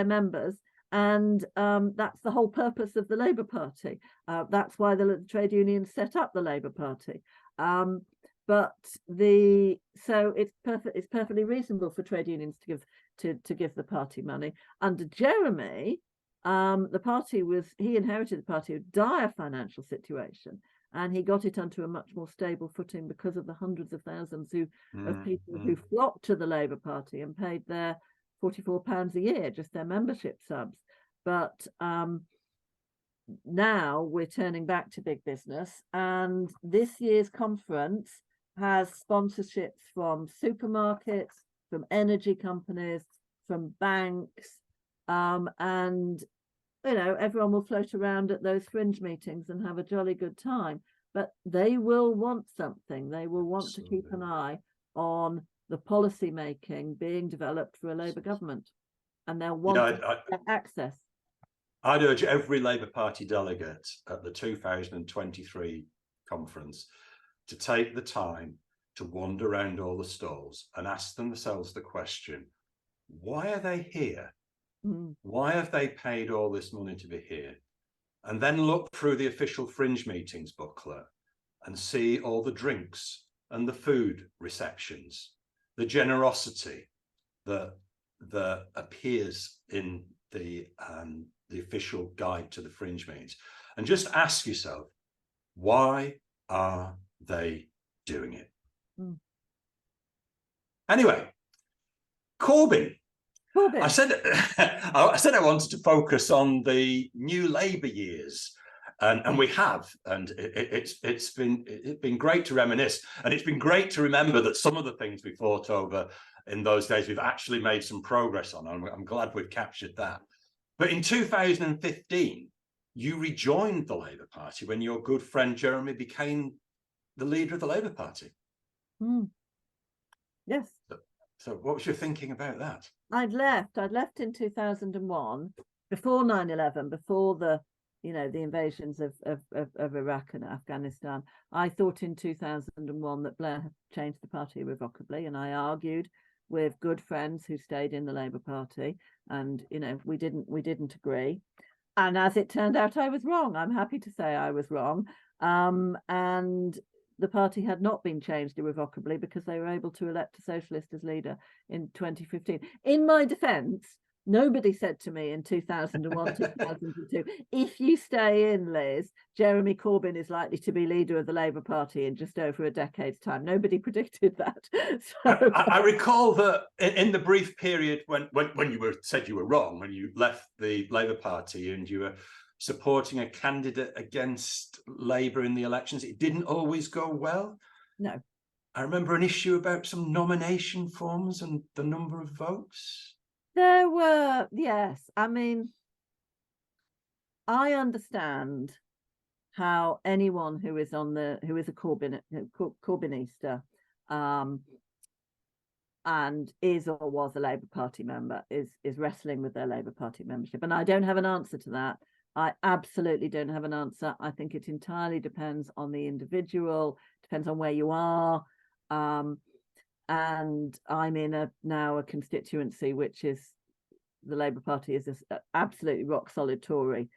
members. And that's the whole purpose of the Labour Party. That's why the trade unions set up the Labour Party. But so it's perfectly reasonable for trade unions to give the party money. Under Jeremy, the party he inherited the party with dire financial situation, and he got it onto a much more stable footing because of the hundreds of thousands of people who flocked to the Labour Party and paid their £44 a year, just their membership subs. But now we're turning back to big business, and this year's conference has sponsorships from supermarkets, from energy companies, from banks, and everyone will float around at those fringe meetings and have a jolly good time. But they will want something. They will want to keep an eye on the policy making being developed for a Labour government, and they'll want access. I'd urge every Labour Party delegate at the 2023 conference to take the time to wander around all the stalls and ask themselves the question, why are they here? Why have they paid all this money to be here? And then look through the official fringe meetings booklet and see all the drinks and the food receptions, the generosity that appears in the official guide to the fringe meetings, and just ask yourself, why are they doing it? Anyway, Corbyn. I said I wanted to focus on the new Labour years, and we have, and it's been great to reminisce, and it's been great to remember that some of the things we fought over in those days we've actually made some progress on, and I'm glad we've captured that. But in 2015, you rejoined the Labour Party when your good friend Jeremy became the leader of the Labour Party. Yes. So what was your thinking about that? I'd left in 2001, before 9/11, before the invasions of Iraq and Afghanistan. I thought in 2001 that Blair had changed the party irrevocably, and I argued with good friends who stayed in the Labour Party, and we didn't agree. And as it turned out, I was wrong. I'm happy to say I was wrong. And the party had not been changed irrevocably because they were able to elect a socialist as leader in 2015. In my defence, nobody said to me in 2001, 2002, if you stay in, Liz, Jeremy Corbyn is likely to be leader of the Labour Party in just over a decade's time. Nobody predicted that. So I recall that in the brief period when you said you were wrong, when you left the Labour Party and you were supporting a candidate against Labour in the elections, it didn't always go well. No. I remember an issue about some nomination forms and the number of votes. There were, yes. I mean, I understand how anyone who is a Corbynista, and is or was a Labour Party member is wrestling with their Labour Party membership, and I don't have an answer to that. I absolutely don't have an answer. I think it entirely depends on the individual, depends on where you are. And I'm in now a constituency which is, the Labour Party is an absolutely rock solid Tory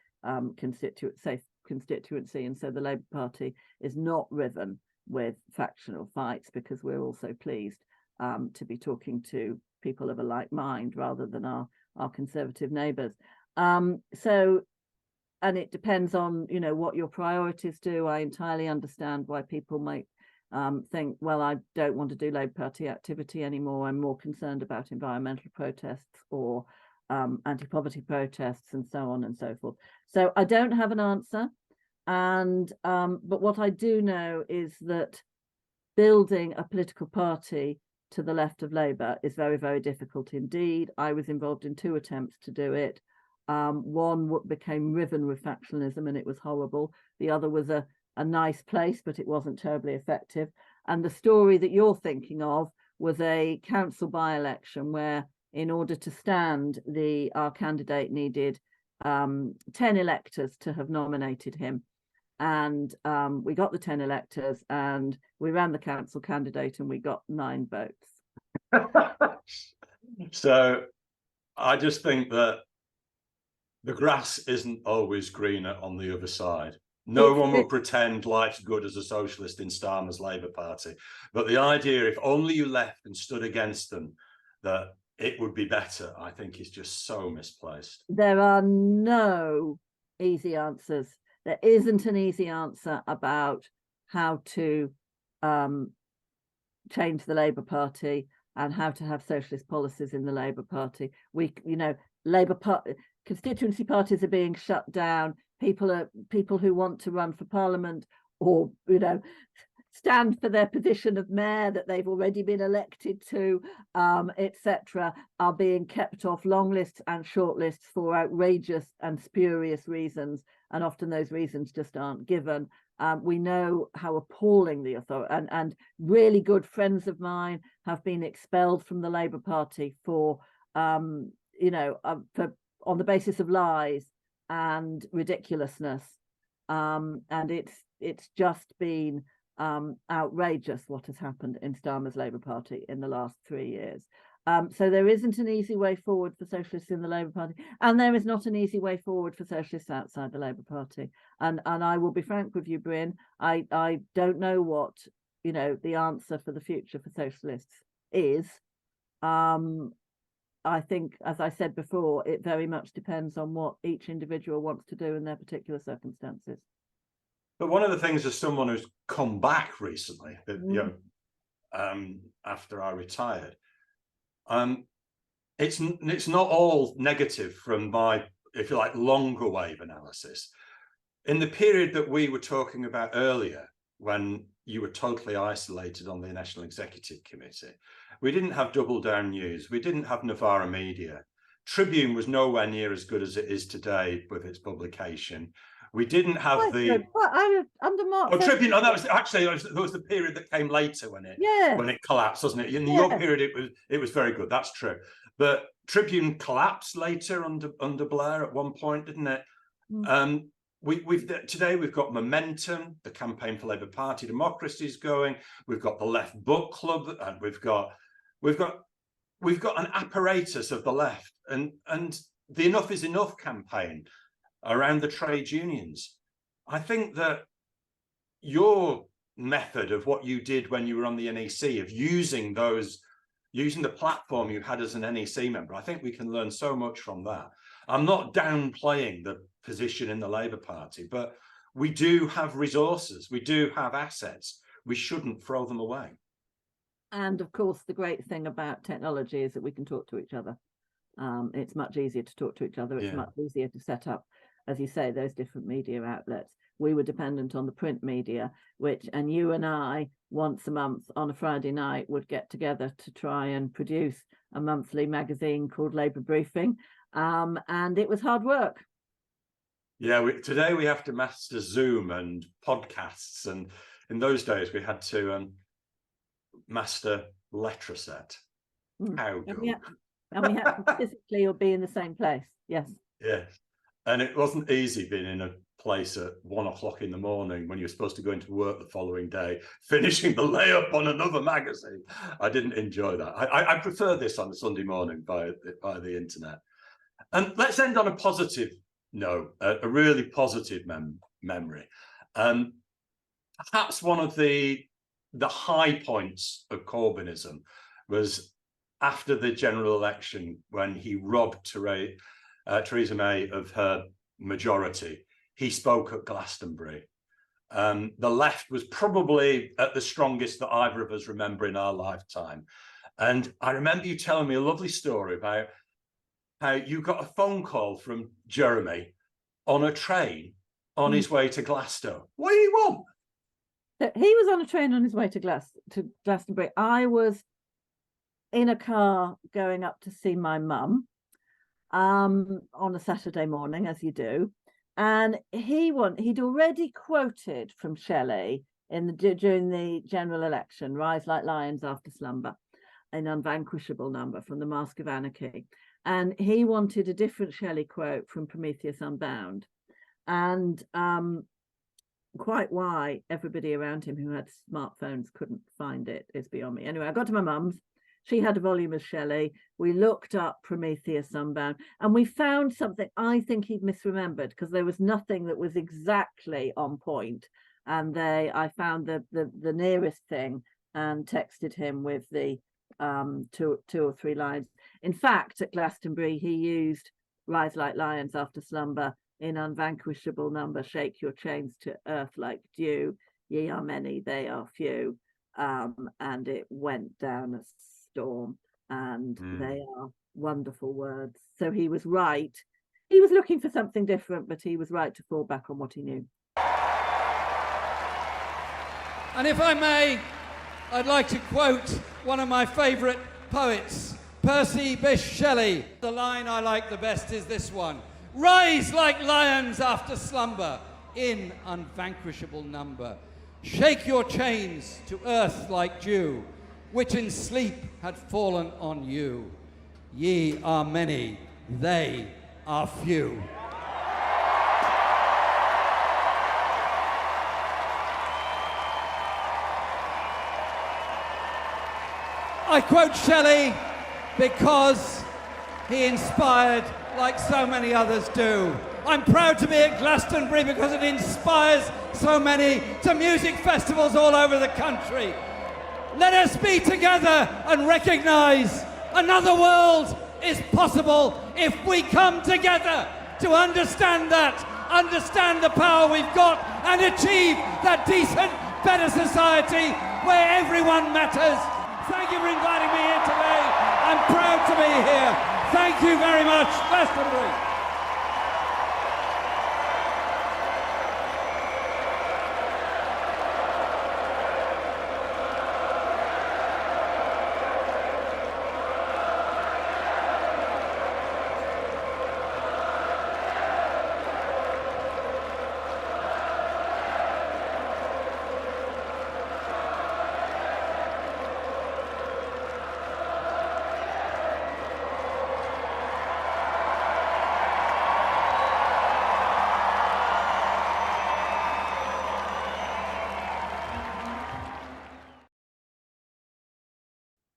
constituency, and so the Labour Party is not riven with factional fights, because we're also pleased to be talking to people of a like mind rather than our Conservative neighbours. And it depends on what your priorities do. I entirely understand why people might think, well, I don't want to do Labour Party activity anymore. I'm more concerned about environmental protests or anti-poverty protests and so on and so forth. So I don't have an answer. And but what I do know is that building a political party to the left of Labour is very, very difficult indeed. I was involved in 2 attempts to do it. One became riven with factionalism and it was horrible. The other was a nice place, but it wasn't terribly effective. And the story that you're thinking of was a council by-election where, in order to stand, our candidate needed 10 electors to have nominated him. And we got the 10 electors and we ran the council candidate and we got 9 votes. So I just think that the grass isn't always greener on the other side. No one will pretend life's good as a socialist in Starmer's Labour Party. But the idea, if only you left and stood against them, that it would be better, I think is just so misplaced. There are no easy answers. There isn't an easy answer about how to change the Labour Party and how to have socialist policies in the Labour Party. Constituency parties are being shut down. People who want to run for Parliament or stand for their position of mayor that they've already been elected to, etc., are being kept off long lists and short lists for outrageous and spurious reasons, and often those reasons just aren't given. We know how appalling the authority and really good friends of mine have been expelled from the Labour Party for on the basis of lies and ridiculously, and it's just been outrageous what has happened in Starmer's Labour Party in the last 3 years. So there isn't an easy way forward for socialists in the Labour Party, and there is not an easy way forward for socialists outside the Labour Party. And I will be frank with you, Bryn, I don't know what the answer for the future for socialists is. I think, as I said before, it very much depends on what each individual wants to do in their particular circumstances. But one of the things, as someone who's come back recently, after I retired, it's not all negative from my, if you like, longer wave analysis. In the period that we were talking about earlier, when you were totally isolated on the National Executive Committee, we didn't have Double Down News, we didn't have Novara Media, Tribune was nowhere near as good as it is today with its publication. We didn't have Tribune. Oh, that was actually there was the period that came later when it collapsed, wasn't it? In your period, it was very good. That's true. But Tribune collapsed later under Blair at one point, didn't it? Today we've got Momentum, the Campaign for Labour Party Democracy is going. We've got the Left Book Club, and we've got an apparatus of the left, and the Enough is Enough campaign around the trade unions. I think that your method of what you did when you were on the NEC, of using the platform you had as an NEC member, I think we can learn so much from that. I'm not downplaying the position in the Labour Party, but we do have resources, we do have assets. We shouldn't throw them away. And of course, the great thing about technology is that we can talk to each other. It's much easier to talk to each other. It's much easier to set up, as you say, those different media outlets. We were dependent on the print media, and you and I, once a month on a Friday night, would get together to try and produce a monthly magazine called Labour Briefing. And it was hard work. Yeah, today we have to master Zoom and podcasts, and in those days we had to master Letraset. How good. And we had to physically or be in the same place. Yes. Yes. And it wasn't easy being in a place at 1 o'clock in the morning when you're supposed to go into work the following day, finishing the layup on another magazine. I didn't enjoy that. I prefer this on a Sunday morning via the internet. And let's end on a positive note, a really positive memory. Perhaps one of the high points of Corbynism was after the general election, when he robbed Theresa May of her majority. He spoke at Glastonbury. The left was probably at the strongest that either of us remember in our lifetime. And I remember you telling me a lovely story about how you got a phone call from Jeremy on a train on his way to Glasgow. What do you want? He was on a train on his way to Glastonbury. I was in a car going up to see my mum on a Saturday morning, as you do, and he'd already quoted from Shelley during the general election, "Rise like lions after slumber," an unvanquishable number from the Mask of Anarchy, and he wanted a different Shelley quote from Prometheus Unbound, and quite why everybody around him who had smartphones couldn't find it is beyond me. Anyway, I got to my mum's. She had a volume of Shelley. We looked up Prometheus Unbound, and we found something I think he'd misremembered, because there was nothing that was exactly on point. And I found the nearest thing and texted him with the two or three lines. In fact, at Glastonbury, he used Rise Like Lions After Slumber in unvanquishable number, shake your chains to earth like dew, ye are many, they are few. And it went down a storm, and they are wonderful words. So he was right. He was looking for something different, but he was right to fall back on what he knew. And if I may, I'd like to quote one of my favourite poets, Percy Bysshe Shelley. The line I like the best is this one: rise like lions after slumber, in unvanquishable number. Shake your chains to earth like dew, which in sleep had fallen on you. Ye are many, they are few. I quote Shelley because he inspired like so many others do. I'm proud to be at Glastonbury because it inspires so many to music festivals all over the country. Let us be together and recognise another world is possible if we come together to understand that, understand the power we've got, and achieve that decent, better society where everyone matters. Thank you for inviting me here today. I'm proud to be here. Thank you very much, Glastonbury.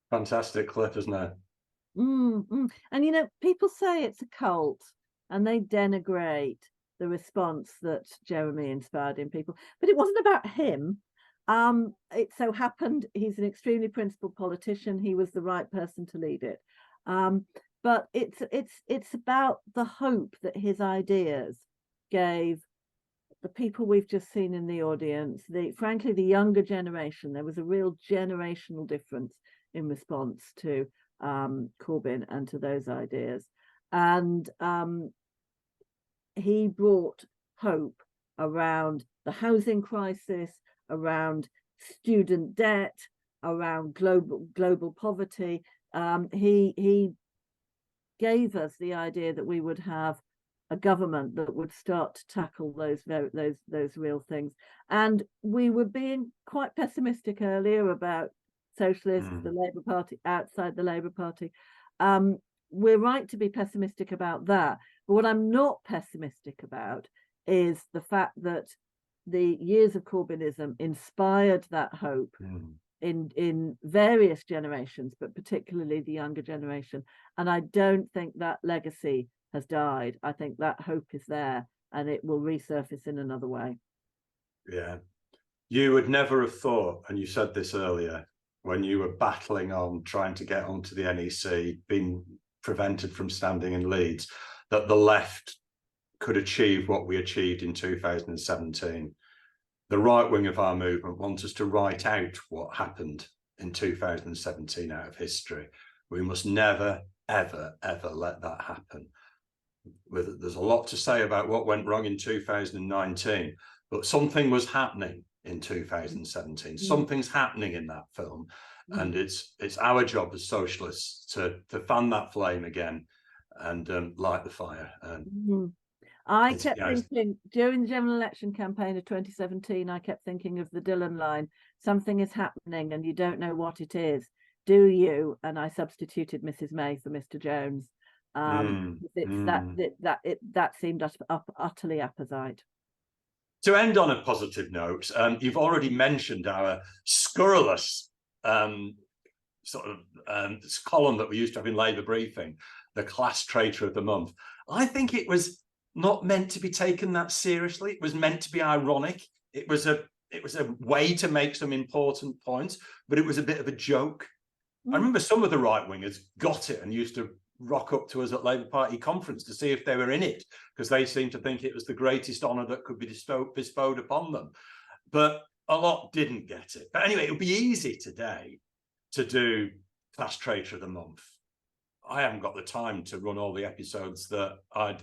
Fantastic clip, isn't it? And you know, people say it's a cult and they denigrate the response that Jeremy inspired in people, but it wasn't about him. It so happened he's an extremely principled politician. He was the right person to lead it. But it's about the hope that his ideas gave the people we've just seen in the audience, frankly, the younger generation. There was a real generational difference in response to Corbyn and to those ideas. And he brought hope around the housing crisis, around student debt, around global poverty. He gave us the idea that we would have a government that would start to tackle those real things. And we were being quite pessimistic earlier about socialists, the Labour Party, outside the Labour Party. We're right to be pessimistic about that. But what I'm not pessimistic about is the fact that the years of Corbynism inspired that hope in various generations, but particularly the younger generation. And I don't think that legacy has died. I think that hope is there and it will resurface in another way. Yeah. You would never have thought, and you said this earlier, when you were battling on, trying to get onto the NEC, being prevented from standing in Leeds, that the left could achieve what we achieved in 2017. The right wing of our movement wants us to write out what happened in 2017 out of history. We must never, ever, ever let that happen. There's a lot to say about what went wrong in 2019, but something was happening in 2017. Something's happening in that film, and it's our job as socialists to fan that flame again and light the fire. I kept thinking during the general election campaign of 2017, I kept thinking of the Dylan line, something is happening and you don't know what it is, do you? And I substituted Mrs. May for Mr. Jones. That seemed utterly apposite. To end on a positive note, you've already mentioned our scurrilous sort of this column that we used to have in Labour Briefing, the class traitor of the month. I think it was not meant to be taken that seriously. It was meant to be ironic. It was a way to make some important points, but it was a bit of a joke. I remember some of the right-wingers got it and used to rock up to us at Labour Party conference to see if they were in it, because they seemed to think it was the greatest honour that could be bestowed upon them. But a lot didn't get it. But anyway, it would be easy today to do Class Traitor of the Month. I haven't got the time to run all the episodes that I'd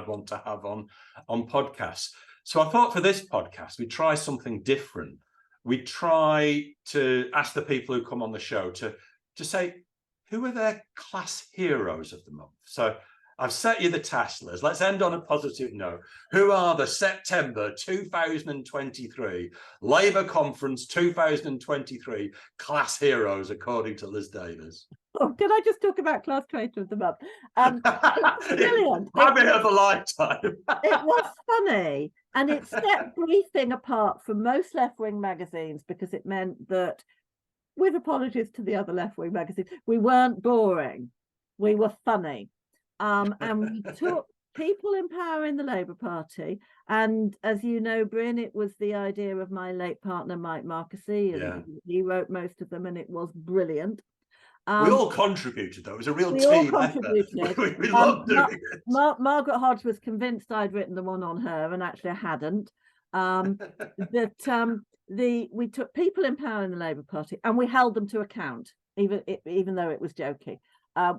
want to have on podcasts. So I thought for this podcast, we'd try something different. We'd try to ask the people who come on the show to say, who are their class heroes of the month? So I've set you the task, Liz. Let's end on a positive note. Who are the September 2023 Labour Conference 2023 class heroes, according to Liz Davies? Oh, can I just talk about Class Traitor of the Month? Brilliant. Rabbit of a lifetime. It was funny, and it set Briefing apart from most left-wing magazines because it meant that, with apologies to the other left-wing magazines, we weren't boring, we were funny. And we took people in power in the Labour Party, and as you know, Bryn, it was the idea of my late partner Mike Marquisee, and he wrote most of them, and it was brilliant. We all contributed, though. It was a real team effort. We loved doing it. Margaret Hodge was convinced I'd written the one on her, and actually I hadn't. We took people in power in the Labour Party and we held them to account, even though it was jokey.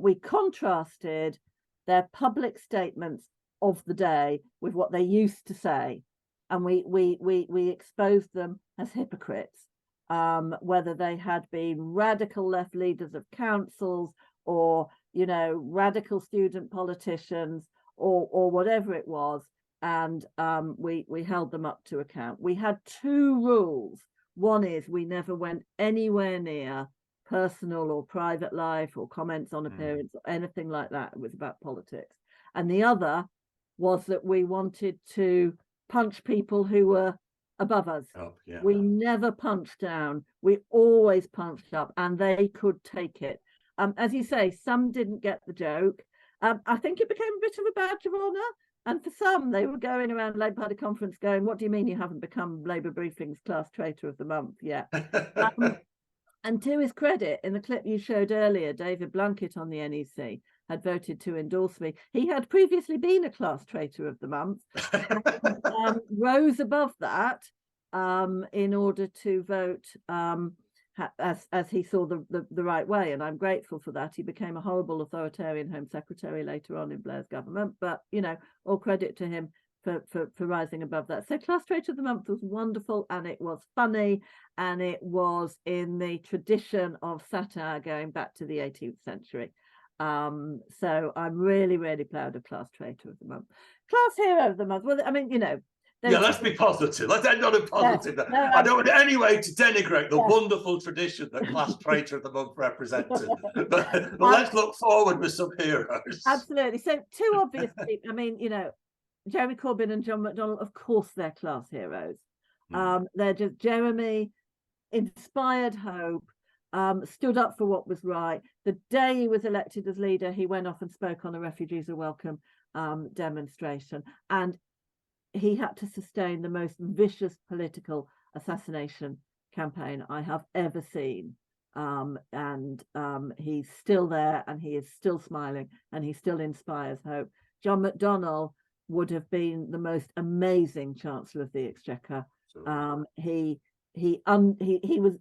We contrasted their public statements of the day with what they used to say, and we exposed them as hypocrites. Whether they had been radical left leaders of councils or, you know, radical student politicians or whatever it was, and we held them up to account. We had two rules. One is we never went anywhere near personal or private life or comments on appearance or anything like that. It was about politics. And the other was that we wanted to punch people who were above us. We never punched down. We always punched up, and they could take it. As you say, some didn't get the joke. I think it became a bit of a badge of honour. And for some, they were going around Labour Party conference going, what do you mean you haven't become Labour Briefing's Class Traitor of the Month yet? And to his credit, in the clip you showed earlier, David Blunkett on the NEC had voted to endorse me. He had previously been a Class Traitor of the Month, and, rose above that in order to vote as he saw the right way. And I'm grateful for that. He became a horrible authoritarian Home Secretary later on in Blair's government, but, you know, all credit to him for rising above that. So Class Traitor of the Month was wonderful, and it was funny, and it was in the tradition of satire going back to the 18th century. So I'm really, really proud of Class Traitor of the Month. Class Hero of the Month. Well, I mean, you know. Yeah, let's be positive. Let's end on a positive. I don't want any way to denigrate the wonderful tradition that Class Traitor of the Month represented. But let's look forward with some heroes. Absolutely. So two obvious people. I mean, you know, Jeremy Corbyn and John McDonnell, of course, they're class heroes. They're just, Jeremy inspired hope, stood up for what was right. The day he was elected as leader, he went off and spoke on a Refugees Are Welcome demonstration. And he had to sustain the most vicious political assassination campaign I have ever seen. He's still there, and he is still smiling, and he still inspires hope. John McDonnell would have been the most amazing Chancellor of the Exchequer. He was.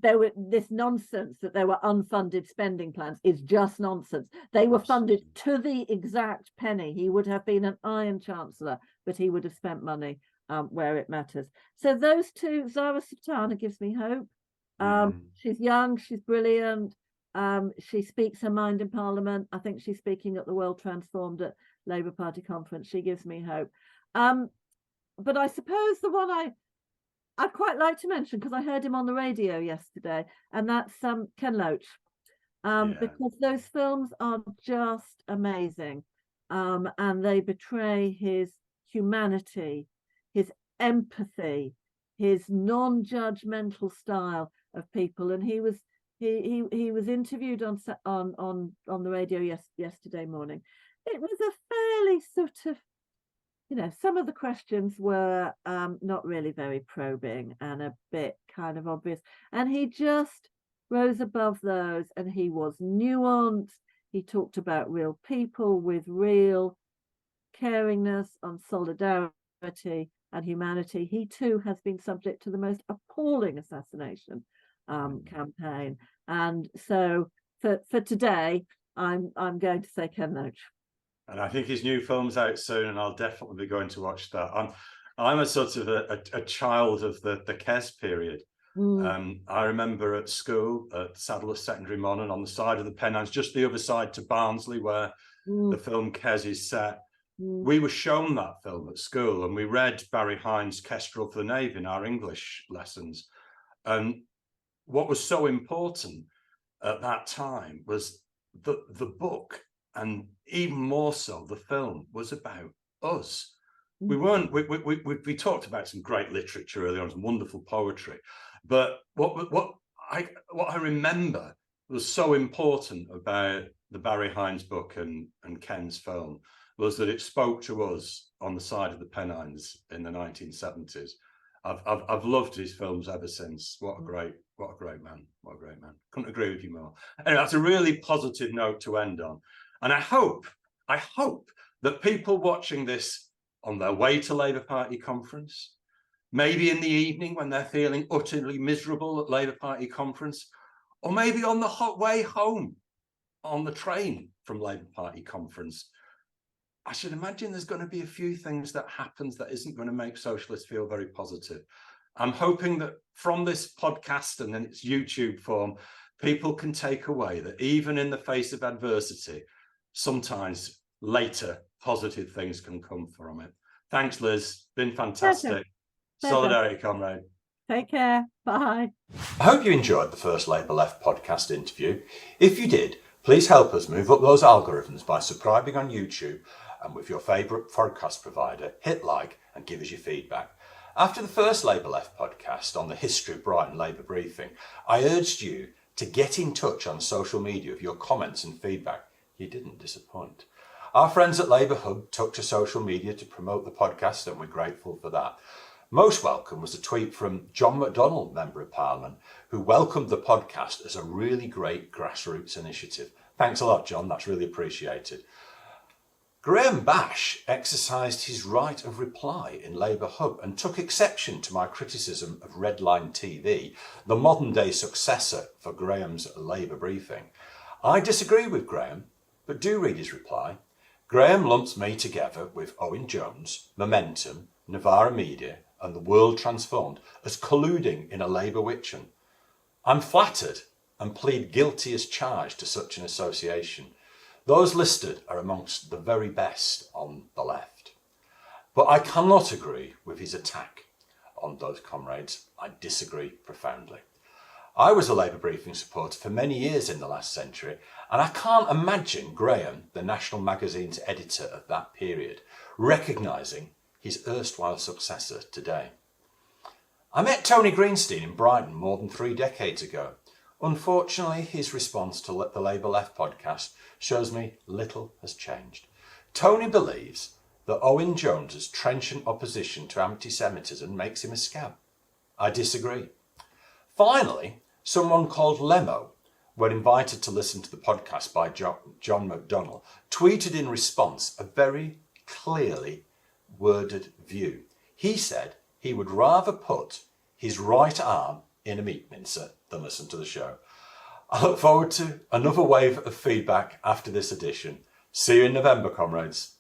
There were this nonsense that there were unfunded spending plans is just nonsense. They were funded to the exact penny. He would have been an iron chancellor, but he would have spent money where it matters. So those two, Zara Sultana gives me hope. She's young, she's brilliant. She speaks her mind in Parliament. I think she's speaking at the World Transformed at Labour Party conference. She gives me hope. But I suppose the one I'd quite like to mention, because I heard him on the radio yesterday, and that's Ken Loach, because those films are just amazing, and they betray his humanity, his empathy, his non-judgmental style of people. And he was he was interviewed on the radio yesterday morning. It was a fairly sort of, some of the questions were not really very probing and a bit kind of obvious. And he just rose above those, and he was nuanced. He talked about real people with real caringness on solidarity and humanity. He too has been subject to the most appalling assassination campaign. And so for today, I'm going to say Ken Loach. And I think his new film's out soon, and I'll definitely be going to watch that. I'm a sort of a child of the Kes period. I remember at school at Saddleworth Secondary Modern, on the side of the Pennines, just the other side to Barnsley, where the film Kes is set. We were shown that film at school, and we read Barry Hines' Kestrel for the Navy in our English lessons. And what was so important at that time was the book, and even more so the film, was about us. We weren't. We talked about some great literature earlier on, some wonderful poetry, but what I remember was so important about the Barry Hines book and Ken's film was that it spoke to us on the side of the Pennines in the 1970s. I've loved his films ever since. What a great man. What a great man. Couldn't agree with you more. Anyway, that's a really positive note to end on. And I hope that people watching this on their way to Labour Party conference, maybe in the evening when they're feeling utterly miserable at Labour Party conference, or maybe on the hot way home on the train from Labour Party conference, I should imagine there's going to be a few things that happens that isn't going to make socialists feel very positive. I'm hoping that from this podcast and in its YouTube form, people can take away that even in the face of adversity, sometimes later positive things can come from it. Thanks, Liz. Been fantastic. Pleasure. Solidarity, comrade. Take care. Bye. I hope you enjoyed the first Labour Left podcast interview. If you did, please help us move up those algorithms by subscribing on YouTube, and with your favourite podcast provider, hit like and give us your feedback. After the first Labour Left podcast on the history of Brighton Labour Briefing, I urged you to get in touch on social media with your comments and feedback. You didn't disappoint. Our friends at Labour Hub took to social media to promote the podcast, and we're grateful for that. Most welcome was a tweet from John McDonnell, Member of Parliament, who welcomed the podcast as a really great grassroots initiative. Thanks a lot, John. That's really appreciated. Graham Bash exercised his right of reply in Labour Hub and took exception to my criticism of Red Line TV, the modern-day successor for Graham's Labour Briefing. I disagree with Graham, but do read his reply. Graham lumps me together with Owen Jones, Momentum, Novara Media and the World Transformed as colluding in a Labour witch-hunt. I'm flattered and plead guilty as charged to such an association. Those listed are amongst the very best on the left. But I cannot agree with his attack on those comrades. I disagree profoundly. I was a Labour Briefing supporter for many years in the last century, and I can't imagine Graham, the National Magazine's editor of that period, recognising his erstwhile successor today. I met Tony Greenstein in Brighton more than 3 decades ago. Unfortunately, his response to the Labour Left podcast shows me little has changed. Tony believes that Owen Jones's trenchant opposition to anti-Semitism makes him a scab. I disagree. Finally, someone called Lemo, when invited to listen to the podcast by John McDonnell, tweeted in response a very clearly worded view. He said he would rather put his right arm in a meat mincer than listen to the show. I look forward to another wave of feedback after this edition. See you in November, comrades.